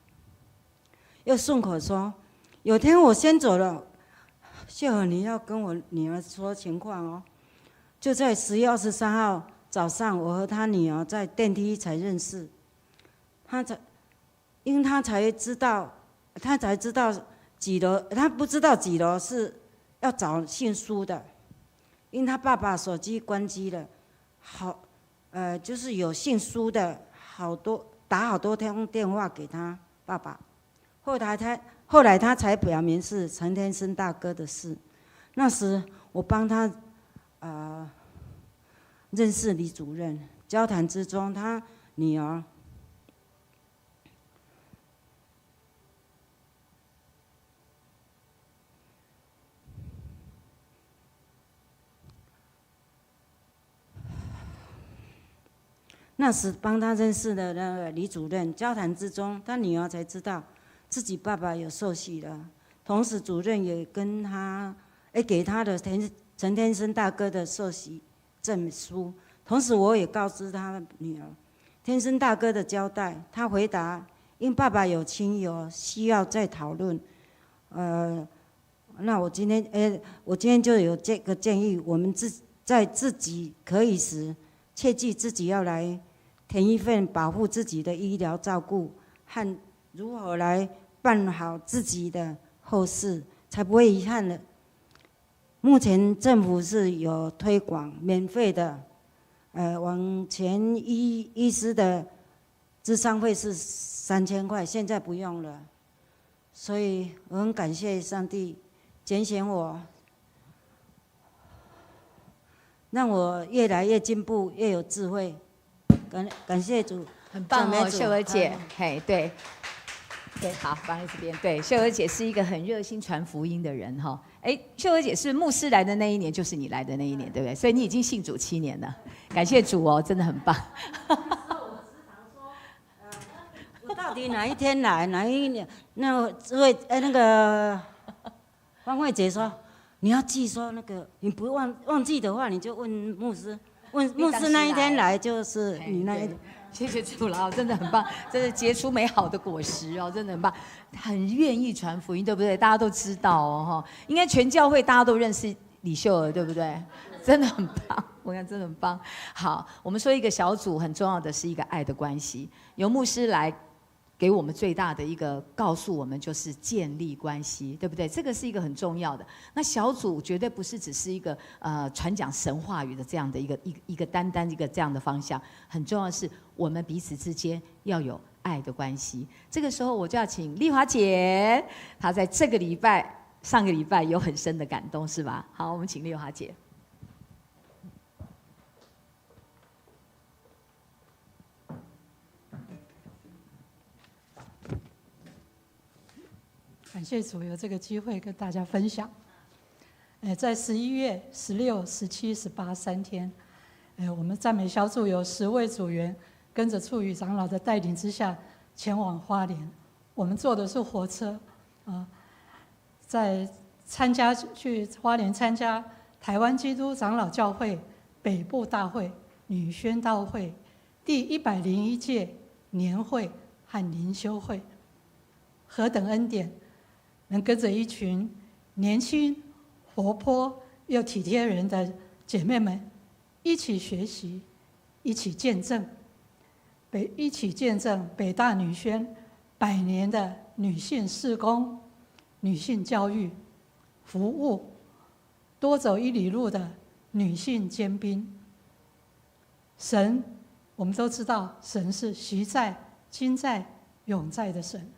又顺口说：“有天我先走了，秀儿你要跟我女儿说情况哦。”就在10月23号早上，我和他女儿在电梯才认识，因为他才知道几楼，他不知道几楼是要找姓苏的，因为他爸爸手机关机了，就是有姓苏的打好多通电话给他爸爸，后来他才表明是陈天生大哥的事。那时我帮他认识李主任，交谈之中，他女儿那时帮他认识的那个李主任，交谈之中，他女儿才知道自己爸爸有受洗了。同时，主任也给他的陈天生大哥的受洗证书。同时，我也告知他女儿天生大哥的交代。他回答：因爸爸有亲友需要再讨论。那我今天就有这个建议，我们在自己可以时，切记自己要来填一份保护自己的医疗照顾和如何来办好自己的后事，才不会遗憾了。目前政府是有推广免费的，往前医师的咨商费是3000块，现在不用了。所以我很感谢上帝拣选我，让我越来越进步，越有智慧。感谢主，很棒哦，秀儿姐，嘿，对，好，放在这边。对，秀儿姐是一个很热心传福音的人哈。秀儿姐是牧师来的那一年，就是你来的那一年，对不对？所以你已经信主7年了，感谢主哦，真的很棒。我到底哪一天来？哪一年？那个方慧姐说，你要记说那个，你不忘记的话，你就问牧师。问牧师那一天来，就是你那一天。谢谢主了，真的很棒，真的结出美好的果实哦，真的很棒，很愿意传福音，对不对？大家都知道哦，应该全教会大家都认识李秀儿，对不对？真的很棒，我看真的很棒。好，我们说一个小组很重要的是一个爱的关系，由牧师来给我们最大的一个告诉我们就是建立关系，对不对？这个是一个很重要的。那小组绝对不是只是一个传讲神话语的这样的一个单一个这样的方向，很重要的是我们彼此之间要有爱的关系。这个时候我就要请丽华姐，她在这个礼拜、上个礼拜有很深的感动，是吧？好，我们请丽华姐。感谢主有这个机会跟大家分享。在11月16、17、18 3天，我们赞美小组有10位组员跟着处语长老的带领之下前往花莲。我们坐的是火车，去花莲参加台湾基督长老教会北部大会女宣道会第101届年会和灵修会。何等恩典，能跟着一群年轻活泼又体贴人的姐妹们一起学习，一起见证北大女宣100年的女性事工、女性教育、服务，多走1里路的女性尖兵。神，我们都知道，神是习在、今在、永在的神。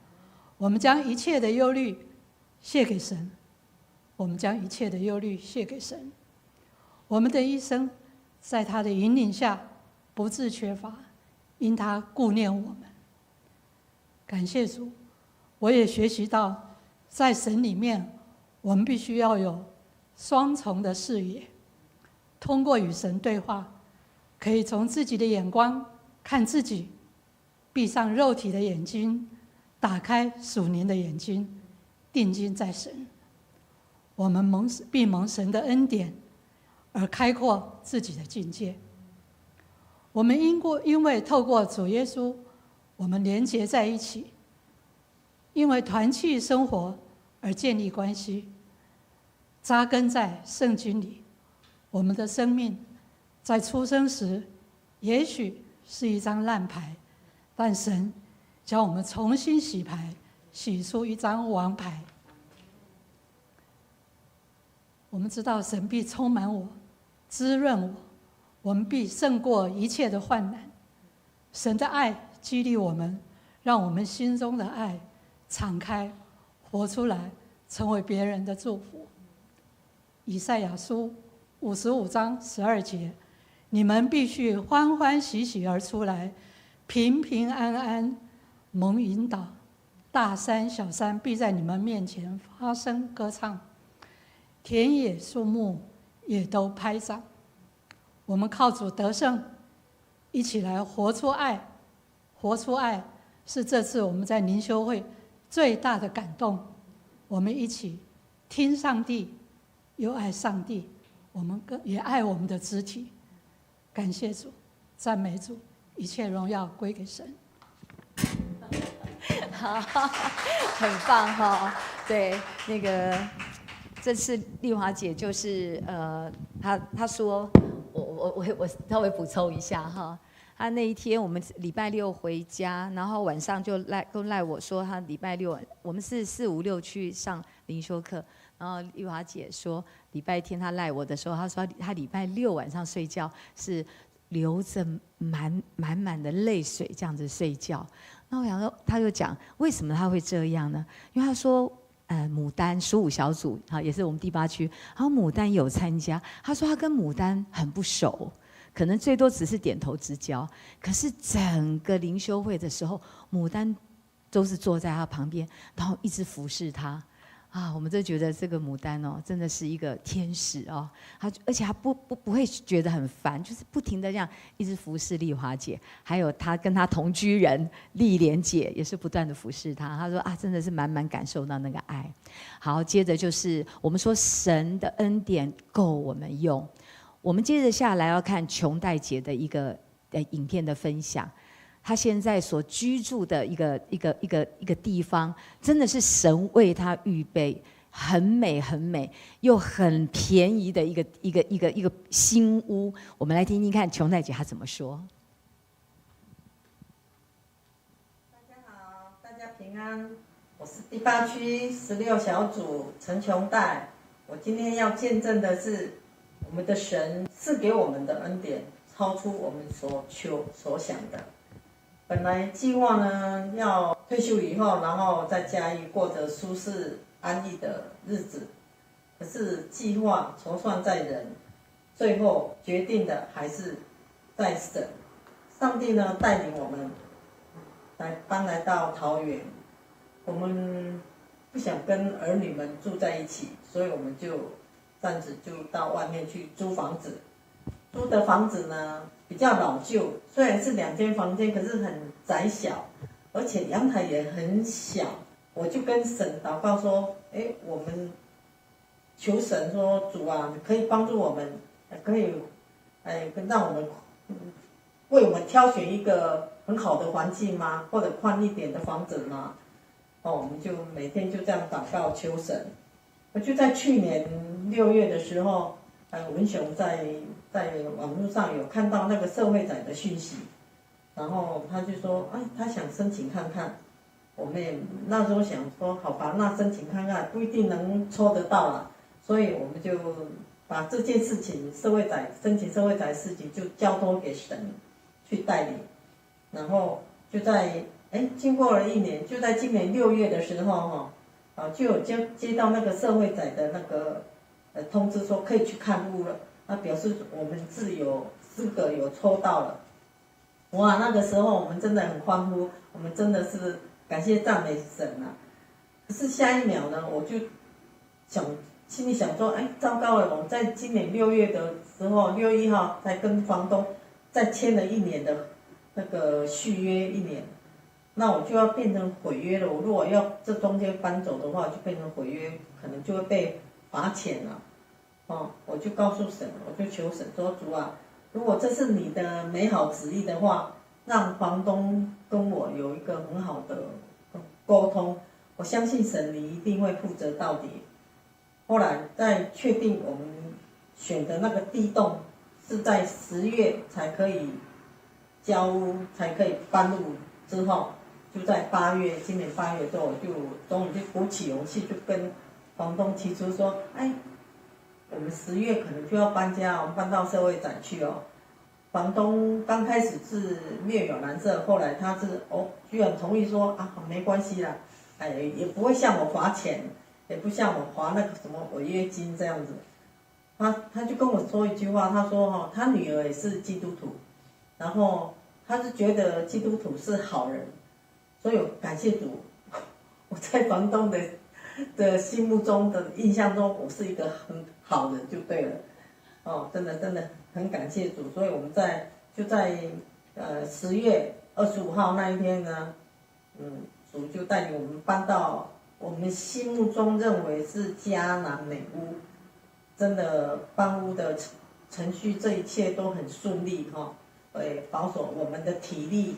我们将一切的忧虑卸给神，我们将一切的忧虑卸给神。我们的一生在他的引领下不致缺乏，因他顾念我们。感谢主，我也学习到，在神里面，我们必须要有双重的视野。通过与神对话，可以从自己的眼光看自己，闭上肉体的眼睛，打开属灵的眼睛，定睛在神。我们必蒙神的恩典而开阔自己的境界。我们因为透过主耶稣，我们连结在一起，因为团契生活而建立关系，扎根在圣经里。我们的生命在出生时也许是一张烂牌，但神将我们重新洗牌，洗出一张王牌。我们知道神必充满我，滋润我，我们必胜过一切的患难。神的爱激励我们，让我们心中的爱敞开，活出来，成为别人的祝福。以赛亚书55章12节，你们必须欢欢喜喜而出来，平平安安蒙引导，大山小山必在你们面前发声歌唱，田野树木也都拍掌。我们靠主得胜，一起来活出爱。活出爱是这次我们在灵修会最大的感动。我们一起听上帝，又爱上帝，我们也爱我们的肢体。感谢主，赞美主，一切荣耀归给神。好，很棒哈！对，那个这次丽华姐就是她说，我稍微补充一下哈。她那一天我们礼拜六回家，然后晚上就赖我说，她礼拜六我们是4、5、6去上灵修课，然后丽华姐说礼拜天她赖我的时候，她说她礼拜六晚上睡觉是流着满的泪水这样子睡觉。那我想说，她就讲为什么她会这样呢？因为她说，牡丹15小组也是我们第8区，然后牡丹有参加，她说她跟牡丹很不熟，可能最多只是点头之交，可是整个灵修会的时候，牡丹都是坐在她旁边，然后一直服侍她。我们就觉得这个牡丹哦，真的是一个天使哦。而且她不会觉得很烦，就是不停的这样一直服侍丽华姐，还有她跟她同居人丽莲姐也是不断的服侍她。她说真的是满满感受到那个爱。好，接着就是我们说神的恩典够我们用。我们接着下来要看琼代姐的一个影片的分享。他现在所居住的一个地方，真的是神为他预备很美很美又很便宜的一个新屋。我们来听听看琼代姐她怎么说。大家好，大家平安，我是第8区16小组陈琼代。我今天要见证的是我们的神赐给我们的恩典，超出我们所求所想的。本来计划呢，要退休以后，然后在嘉义过着舒适安逸的日子。可是计划筹算在人，最后决定的还是在神。上帝呢带领我们搬来到桃园。我们不想跟儿女们住在一起，所以我们就暂时就到外面去租房子。租的房子呢比较老旧，虽然是2间房间，可是很窄小，而且阳台也很小。我就跟神祷告说，我们求神说，主啊，可以帮助我们，可以，让我们为我们挑选一个很好的环境吗？或者宽一点的房子吗？我们就每天就这样祷告求神。我就在去年6月的时候，文雄在网络上有看到那个社会宅的讯息，然后他就说，他想申请看看。我们也那时候想说，好吧，那申请看看，不一定能抽得到啦，所以我们就把这件事情，申请社会宅的事情就交托给神去代理，然后就在经过了1年，就在今年6月的时候就有接到那个社会宅的那个通知说可以去看屋了，那表示我们是有资格有抽到了。哇，那个时候我们真的很欢呼，我们真的是感谢赞美神啊！可是下一秒呢，我就心里想说，糟糕了！我在今年6月的时候，6月1号才跟房东再签了1年的那个续约1年，那我就要变成毁约了。我如果要这中间搬走的话，就变成毁约，可能就会被罚钱了。我就告诉神，我就求神说，主啊，如果这是你的美好旨意的话，让房东跟我有一个很好的沟通，我相信神你一定会负责到底。后来在确定我们选的那个地栋是在10月才可以交屋，才可以搬入之后，就在今年8月之后，我就终于就鼓起勇气，就跟房东提出说，我们10月可能就要搬家，我们搬到社会宅去哦。房东刚开始是略有难色，后来他是居然同意说没关系啦，也不会向我罚钱，也不向我罚那个什么违约金这样子。他就跟我说一句话，他说他女儿也是基督徒，然后他是觉得基督徒是好人，所以感谢主，我在房东的心目中的印象中，我是一个很好人就对了。真的很感谢主，所以我们就在10月25号那一天呢，主就带领我们搬到我们心目中认为是迦南美屋。真的搬屋的程序，这一切都很顺利保守我们的体力，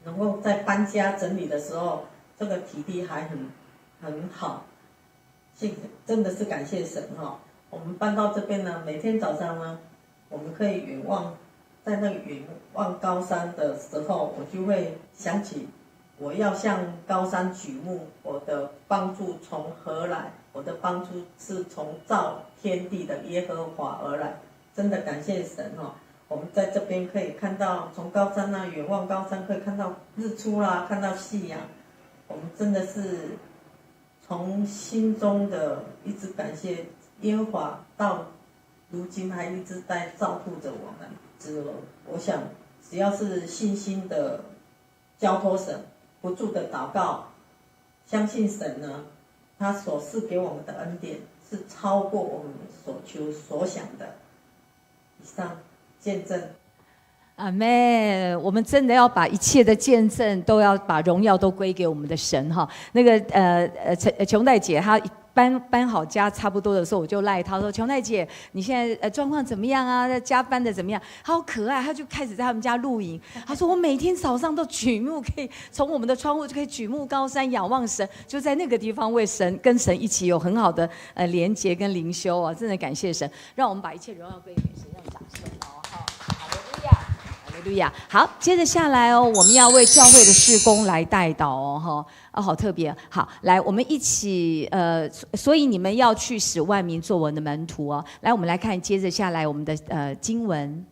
能够在搬家整理的时候，这个体力还很好，真的是感谢神我们搬到这边呢，每天早上呢，我们可以远望，在那个远望高山的时候，我就会想起我要向高山举目，我的帮助从何来？我的帮助是从造天地的耶和华而来。真的感谢神我们在这边可以看到，从高山远望高山可以看到日出啦，看到夕阳。我们真的是从心中的一直感谢耶和华，到如今还一直在照顾着我们。我想只要是信心的交托神，不住的祷告，相信神呢，他所赐给我们的恩典是超过我们所求所想的。以上见证。阿们，我们真的要把一切的见证都要把荣耀都归给我们的神那个琼代姐她搬好家差不多的时候，我就赖她说：“琼代姐，你现在状况怎么样啊？家搬的怎么样？”她好可爱，她就开始在他们家露营。她说：“我每天早上都举目，可以从我们的窗户就可以举目高山，仰望神，就在那个地方为神跟神一起有很好的连结跟灵修啊！真的感谢神，让我们把一切荣耀归给神，让掌声哈利路亚！好，接着下来我们要为教会的事工来代祷好特别。好，来，我们一起所以你们要去使万民做我的门徒来，我们来看接着下来我们的经文。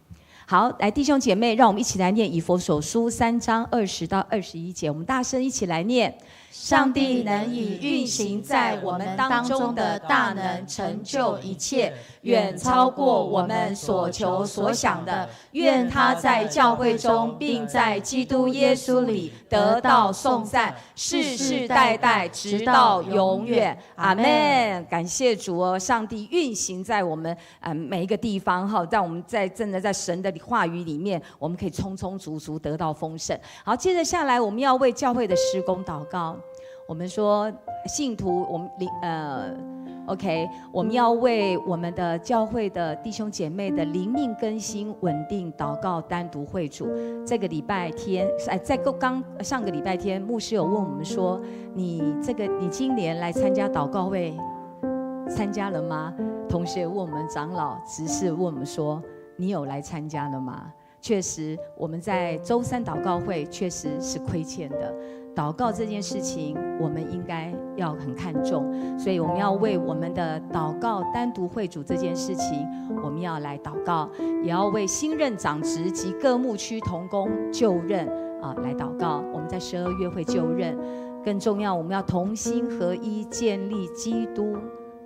好，来弟兄姐妹，让我们一起来念以弗所书3章20到21节，我们大声一起来念。上帝能以运行在我们当中的大能成就一切，远超过我们所求所想的。愿他在教会中，并在基督耶稣里得到颂赞，世世代代，直到永远。阿们。感谢主哦，上帝运行在我们每一个地方哈，让我们真的在神的话语里面，我们可以充充足足得到丰盛。好，接着下来我们要为教会的施工祷告。我们说信徒，我们OK， 我们要为我们的教会的弟兄姐妹的灵命更新、稳定祷告，单独会主。这个礼拜天，上个礼拜天，牧师有问我们说，你今年来参加祷告会，参加了吗？同时也问我们长老、执事问我们说，你有来参加了吗？确实，我们在周三祷告会确实是亏欠的。祷告这件事情，我们应该要很看重，所以我们要为我们的祷告单独会主这件事情，我们要来祷告，也要为新任长职及各牧区同工就任来祷告。我们在12月会就任，更重要，我们要同心合一，建立基督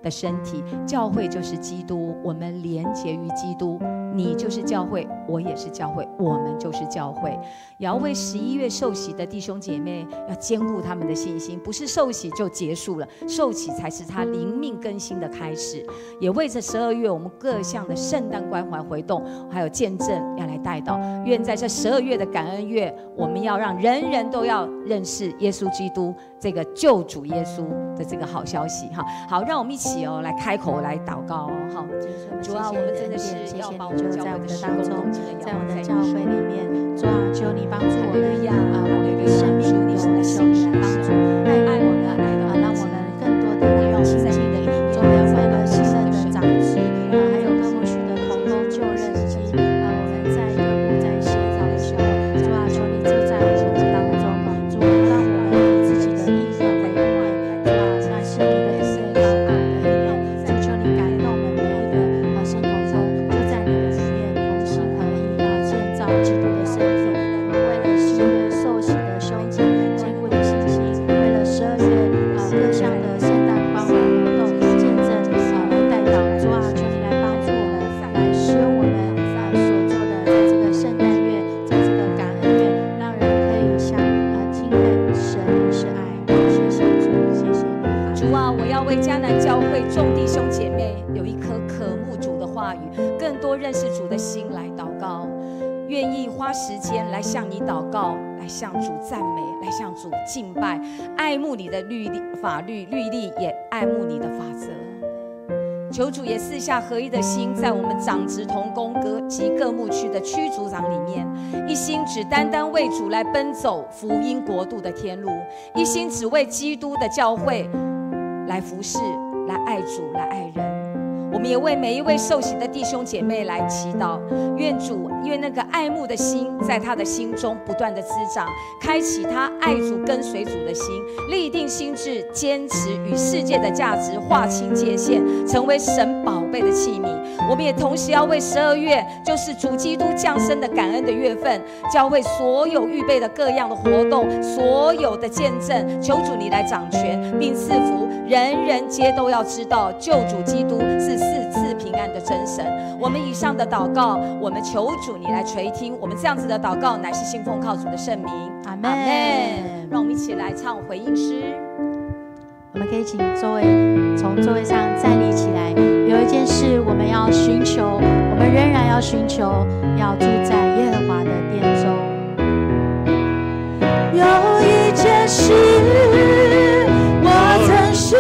的身体。教会就是基督，我们连结于基督。你就是教会，我也是教会，我们就是教会。也要为11月受洗的弟兄姐妹，要坚固他们的信心，不是受洗就结束了，受洗才是他灵命更新的开始。也为着12月我们各项的圣诞关怀活动，还有见证要来带到。愿在这12月的感恩月，我们要让人人都要认识耶稣基督这个救主耶稣的这个好消息哈。好，让我们一起来开口来祷告哦。好，主啊，我们真的是要把我们教会的当中，在我们的教会里面，主啊，求你帮助我们我们的生命有受洗帮助，爱我们让我们更多的利用亲近的里面，主要为了新任的长职还有各牧区的同工就任以及我们在各部在协调的时候，主啊，求你住在我们的当中，主让我们以自己的意愿为不为，主啊，那是你的意愿要爱的里面，主求你感动我们每一个新同工，就在你的里面同心合一，建造基督的身体。为了新约受洗的兄弟坚固的信心，为了12月各项的圣诞关怀活动见证来带导，主啊，求你来帮助我们，来使用我们所做的，在这个圣诞月，在这个感恩月，让人可以像听认神是爱。谢谢主，谢谢主啊，我要为迦南教会众弟兄姐妹有一颗渴慕主的话语，更多认识主的心来祷告。愿意花时间来向你祷告，来向主赞美，来向主敬拜，爱慕你的法律律例，也爱慕你的法则。求主也赐下合一的心，在我们长职同工及各牧区的区组长里面，一心只单单为主来奔走福音国度的天路，一心只为基督的教会来服侍，来爱主，来爱人。我们也为每一位受洗的弟兄姐妹来祈祷，愿那个爱慕的心在他的心中不断的滋长，开启他爱主跟随主的心，立定心志，坚持与世界的价值划清界限，成为神宝贝的器皿。我们也同时要为12月，就是主基督降生的感恩的月份，教会所有预备的各样的活动，所有的见证，求主你来掌权，并赐福人人皆都要知道救主基督是4次平安的真神。我们以上的祷告，我们求主你来垂听。我们这样子的祷告，乃是信奉靠主的圣名。阿们。让我们一起来唱回应诗。我们可以请从座位上站立起来。有一件事我们要寻求，我们仍然要寻求，要住在耶和华的殿中。有一件事我曾寻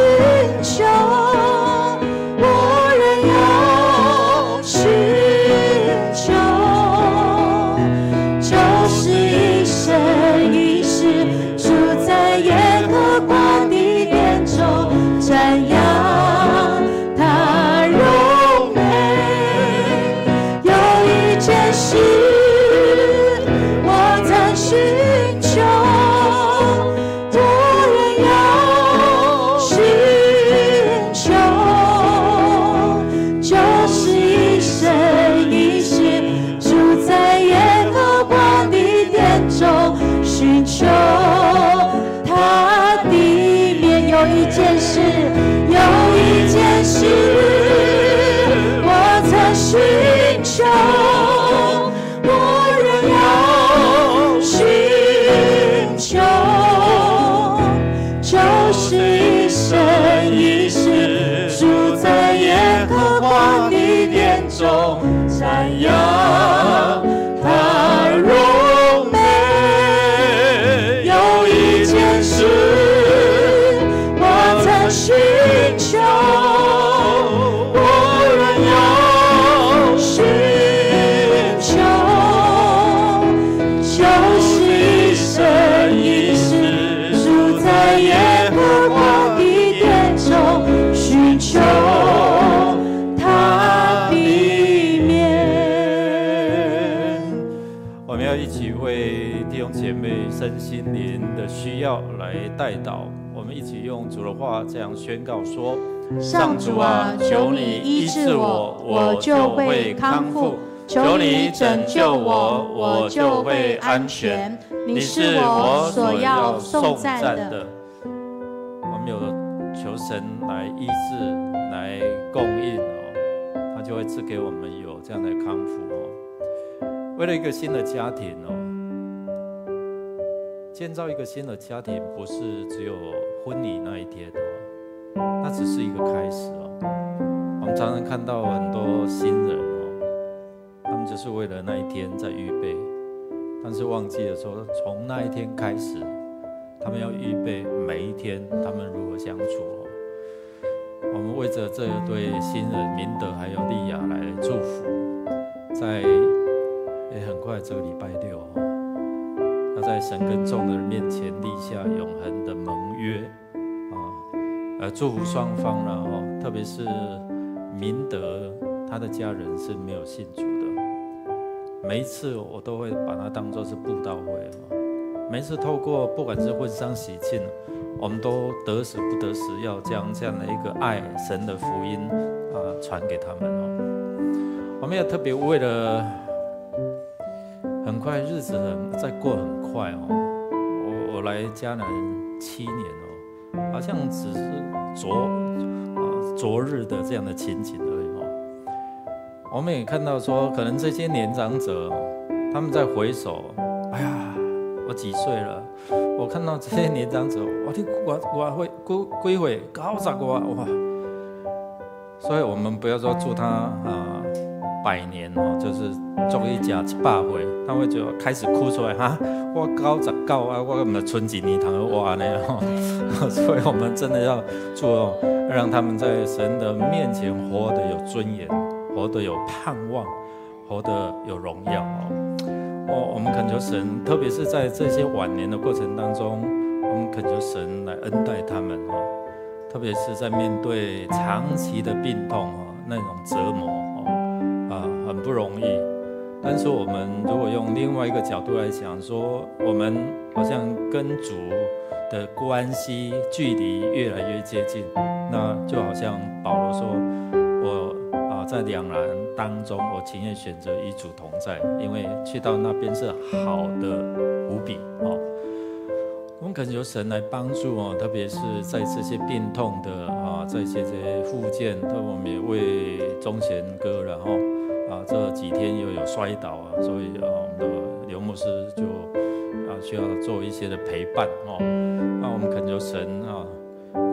求，我仍要寻求，就是一生一世住在耶和华的殿中，瞻仰他荣美。有一件事我曾寻求，我时，我曾寻求，我仍要寻求，就是一生一世住在耶和华的殿中，瞻仰他荣美。有一件事我曾寻求，我仍要寻求，就是一生一世住在耶和华的殿中，寻求他的面。我们要一起为弟兄姐妹身心灵的需要来代祷。我们一起用主的话这样宣告说：上主啊，求你医治我，我就会康复；求你拯救我，我就会安全。你是我所要颂赞的。我们有求神来医治、来供应哦，他就会赐给我们有这样的康复哦。为了一个新的家庭哦，建造一个新的家庭不是只有婚礼那一天哦，那只是一个开始哦。我们常常看到很多新人哦，他们就是为了那一天在预备，但是忘记了说，从那一天开始，他们要预备每一天他们如何相处哦。我们为着这对新人明德还有利亚来祝福，在很快这个礼拜六哦，要在神跟众人面前立下永恒的盟约啊，祝福双方啦哦，特别是明德他的家人是没有信主的，每一次我都会把它当作是布道会哦，每一次透过不管是婚丧喜庆，我们都得时不得时要将这样的一个爱神的福音传给他们哦。我们也特别为了很快日子在过很快哦，我来迦南7年哦，好像只是昨日的这样的情景而已哦。我们也看到说，可能这些年长者他们在回首，哎呀，我几岁了？我看到这些年长者，我几岁90多哇！所以我们不要说祝他100年哦，就是祝伊吃100岁，他会就开始哭出来哈，我99啊，我们的存几年堂哇呢哦，所以我们真的要祝哦，让他们在神的面前活得有尊严，活得有盼望，活得有荣耀哦。我们恳求神，特别是在这些晚年的过程当中，我们恳求神来恩待他们哦，特别是在面对长期的病痛哦，那种折磨哦，很不容易。但是我们如果用另外一个角度来想说，我们好像跟主的关系距离越来越接近，那就好像保罗说，我在两难当中，我情愿选择与主同在，因为去到那边是好的无比哦。我们恳求神来帮助哦，特别是在这些病痛的在这些复健，我们也为钟贤哥然后这几天又有摔倒所以我们的刘牧师就需要做一些的陪伴哦。那我们恳求神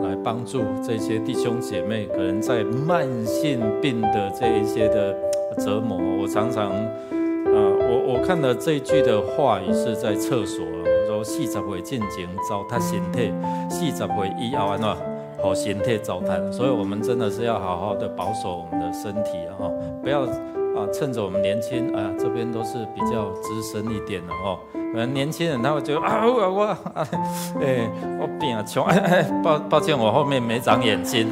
来帮助这些弟兄姐妹，可能在慢性病的这一些的折磨。我常常我看的这一句的话语是在厕所说40岁进前糟蹋身体，40岁以后安怎好身体糟蹋。所以我们真的是要好好的保守我们的身体不要趁着我们年轻这边都是比较资深一点的可能年轻人他会觉得我病穷抱歉我后面没长眼睛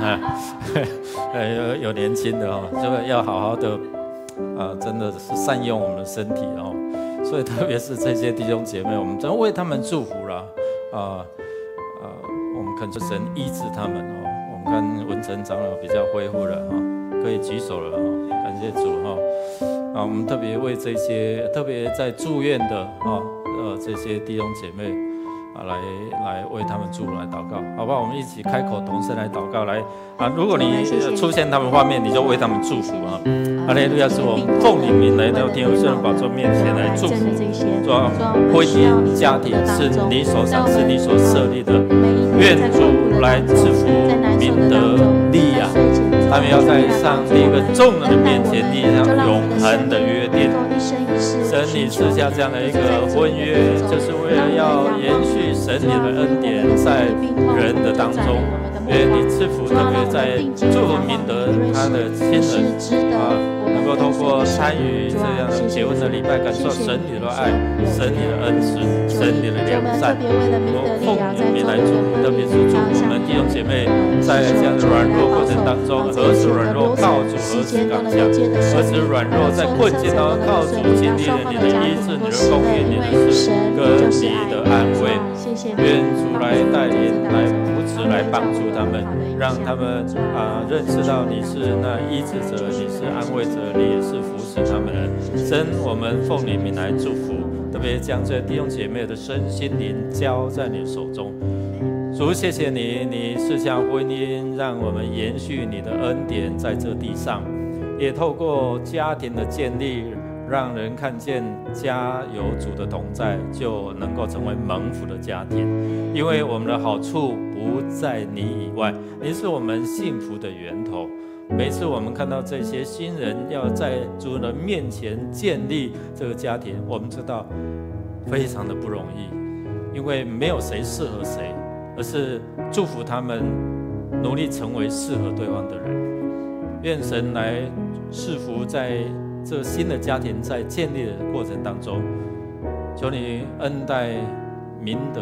有年轻的这个要好好的真的是善用我们的身体所以特别是这些弟兄姐妹，我们真为他们祝福了我们恳求神医治他们我们看文成长老比较恢复了可以举手了感谢主我们特别为这些特别在住院的这些弟兄姐妹来为他们祝福，来祷告，好不好？我们一起开口同声来祷告，来如果你出现他们画面，你就为他们祝福啊！哈利路亚！是我们奉你名来到天父圣人宝座面前来祝福，说婚姻家庭是你手上，是你所设立的，愿主来赐福明德利亚，他们要在上帝一个众人的面前立上永恒的约定。神，你赐下这样的一个婚约，就是为了要延续神你的恩典在人的当中。愿你赐福，特别在祝福明德他的亲人能够透过参与这样的结婚的礼拜，感受神你的爱，神你的恩慈，神你的良善。我奉你名来祝福，特别是祝福我们弟兄姐妹在这样的软弱过程当中，何时软弱靠主，何时刚强，何时软弱在困境当中靠主，经历了你的医治，你的供应，你的施跟你的安慰。愿主来带领，来扶持，来帮助他们，让他们认识到你是那医治者，你是安慰者，你也是扶持他们的神。我们奉你名来祝福，特别将这弟兄姐妹的身心灵交在你手中。主，谢谢你，你赐下婚姻，让我们延续你的恩典在这地上，也透过家庭的建立，让人看见家有主的同在，就能够成为蒙福的家庭。因为我们的好处不在你以外，你是我们幸福的源头。每次我们看到这些新人要在主的面前建立这个家庭，我们知道非常的不容易，因为没有谁适合谁，而是祝福他们努力成为适合对方的人。愿神来赐福在这新的家庭在建立的过程当中，求你恩待明德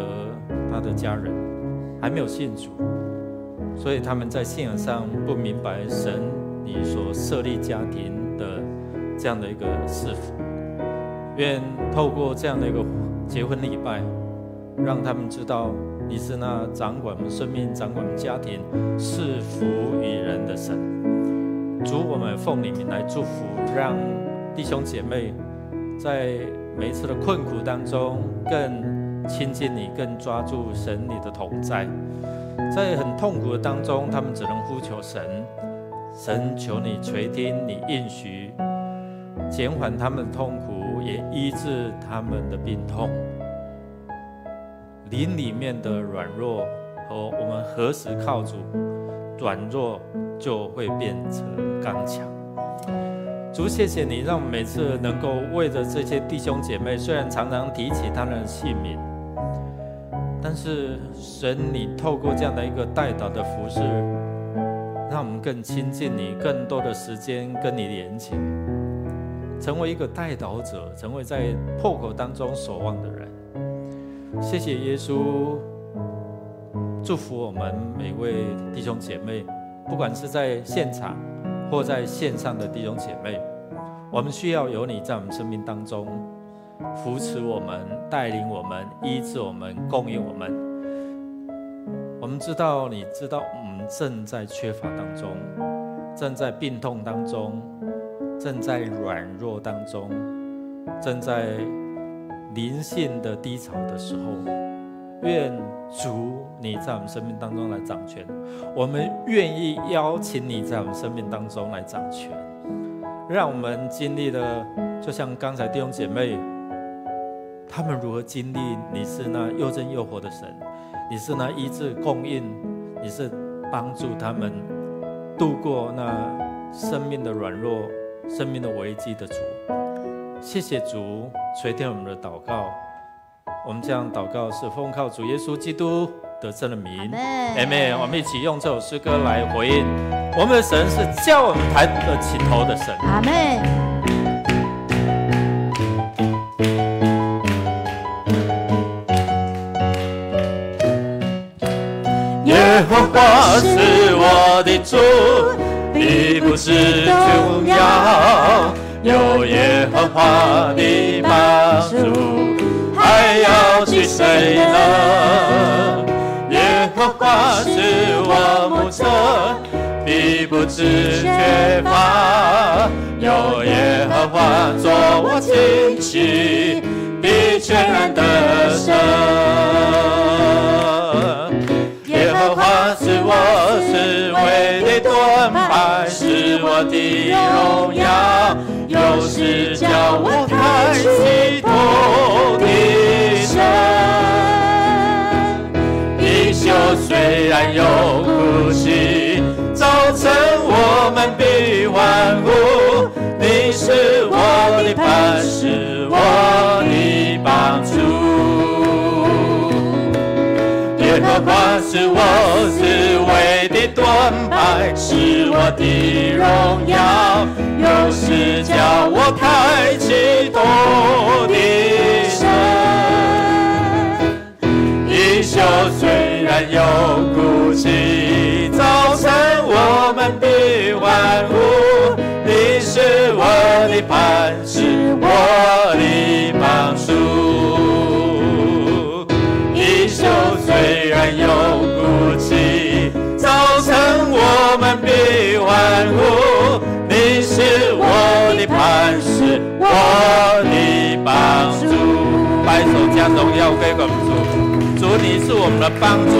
他的家人，还没有信主，所以他们在信仰上不明白神你所设立家庭的这样的一个赐福。愿透过这样的一个结婚礼拜，让他们知道你是那掌管我们生命、掌管我们家庭、赐福于人的神。主，我们奉你名来祝福，让弟兄姐妹在每一次的困苦当中更亲近你，更抓住神你的同在。在很痛苦的当中，他们只能呼求神，神求你垂听，你应许，减缓他们的痛苦，也医治他们的病痛。灵里面的软弱和我们何时靠主，软弱就会变成刚强。主，谢谢你，让我们每次能够为着这些弟兄姐妹，虽然常常提起他们的姓名，但是神你透过这样的一个代祷的服事，让我们更亲近你，更多的时间跟你连结，成为一个代祷者，成为在破口当中守望的人。谢谢耶稣，祝福我们每位弟兄姐妹，不管是在现场或在线上的弟兄姐妹，我们需要有你在我们生命当中扶持我们，带领我们，医治我们，供应我们。我们知道你知道我们正在缺乏当中，正在病痛当中，正在软弱当中，正在灵性的低潮的时候，愿主你在我们生命当中来掌权，我们愿意邀请你在我们生命当中来掌权，让我们经历了，就像刚才弟兄姐妹他们如何经历你是那又真又活的神，你是那医治供应，你是帮助他们度过那生命的软弱、生命的危机的主。谢谢主垂听我们的祷告，我们这样祷告是奉靠主耶稣基督得胜的名，阿们。我们一起用这首诗歌来回应，我们的神是叫我们抬得起头的神，阿们。耶和华是我的主，你不是重要，有耶和华的帮助，还要去谁呢？耶和华是我牧者，必不致缺乏，有耶和华做我旌旗，必全然得胜。是我的荣耀，又是叫我抬起头的神。一宿虽然有哭泣，早晨我们必欢呼。你是我的磐石，我的帮助。耶和华是我智慧的盾牌，是我的荣耀，又是叫我抬起头的神。一宿虽然有哭泣，早晨我们必欢呼。你是我的磐石，我的帮助。一宿虽然有哭泣，早晨我们必欢呼。你是我的磐石，我的帮助。把手将荣耀归给我们主，主你是我们的帮助，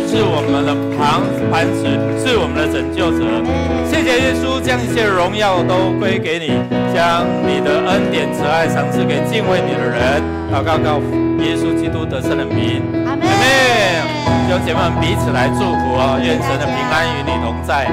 是我们的磐石，是我们的拯救者。谢谢耶稣，将一切荣耀都归给你，将你的恩典慈爱赏赐给敬畏你的人。祷告告耶稣基督得胜的名，阿门。弟兄姐妹们彼此来祝福哦，愿神的平安与你同在。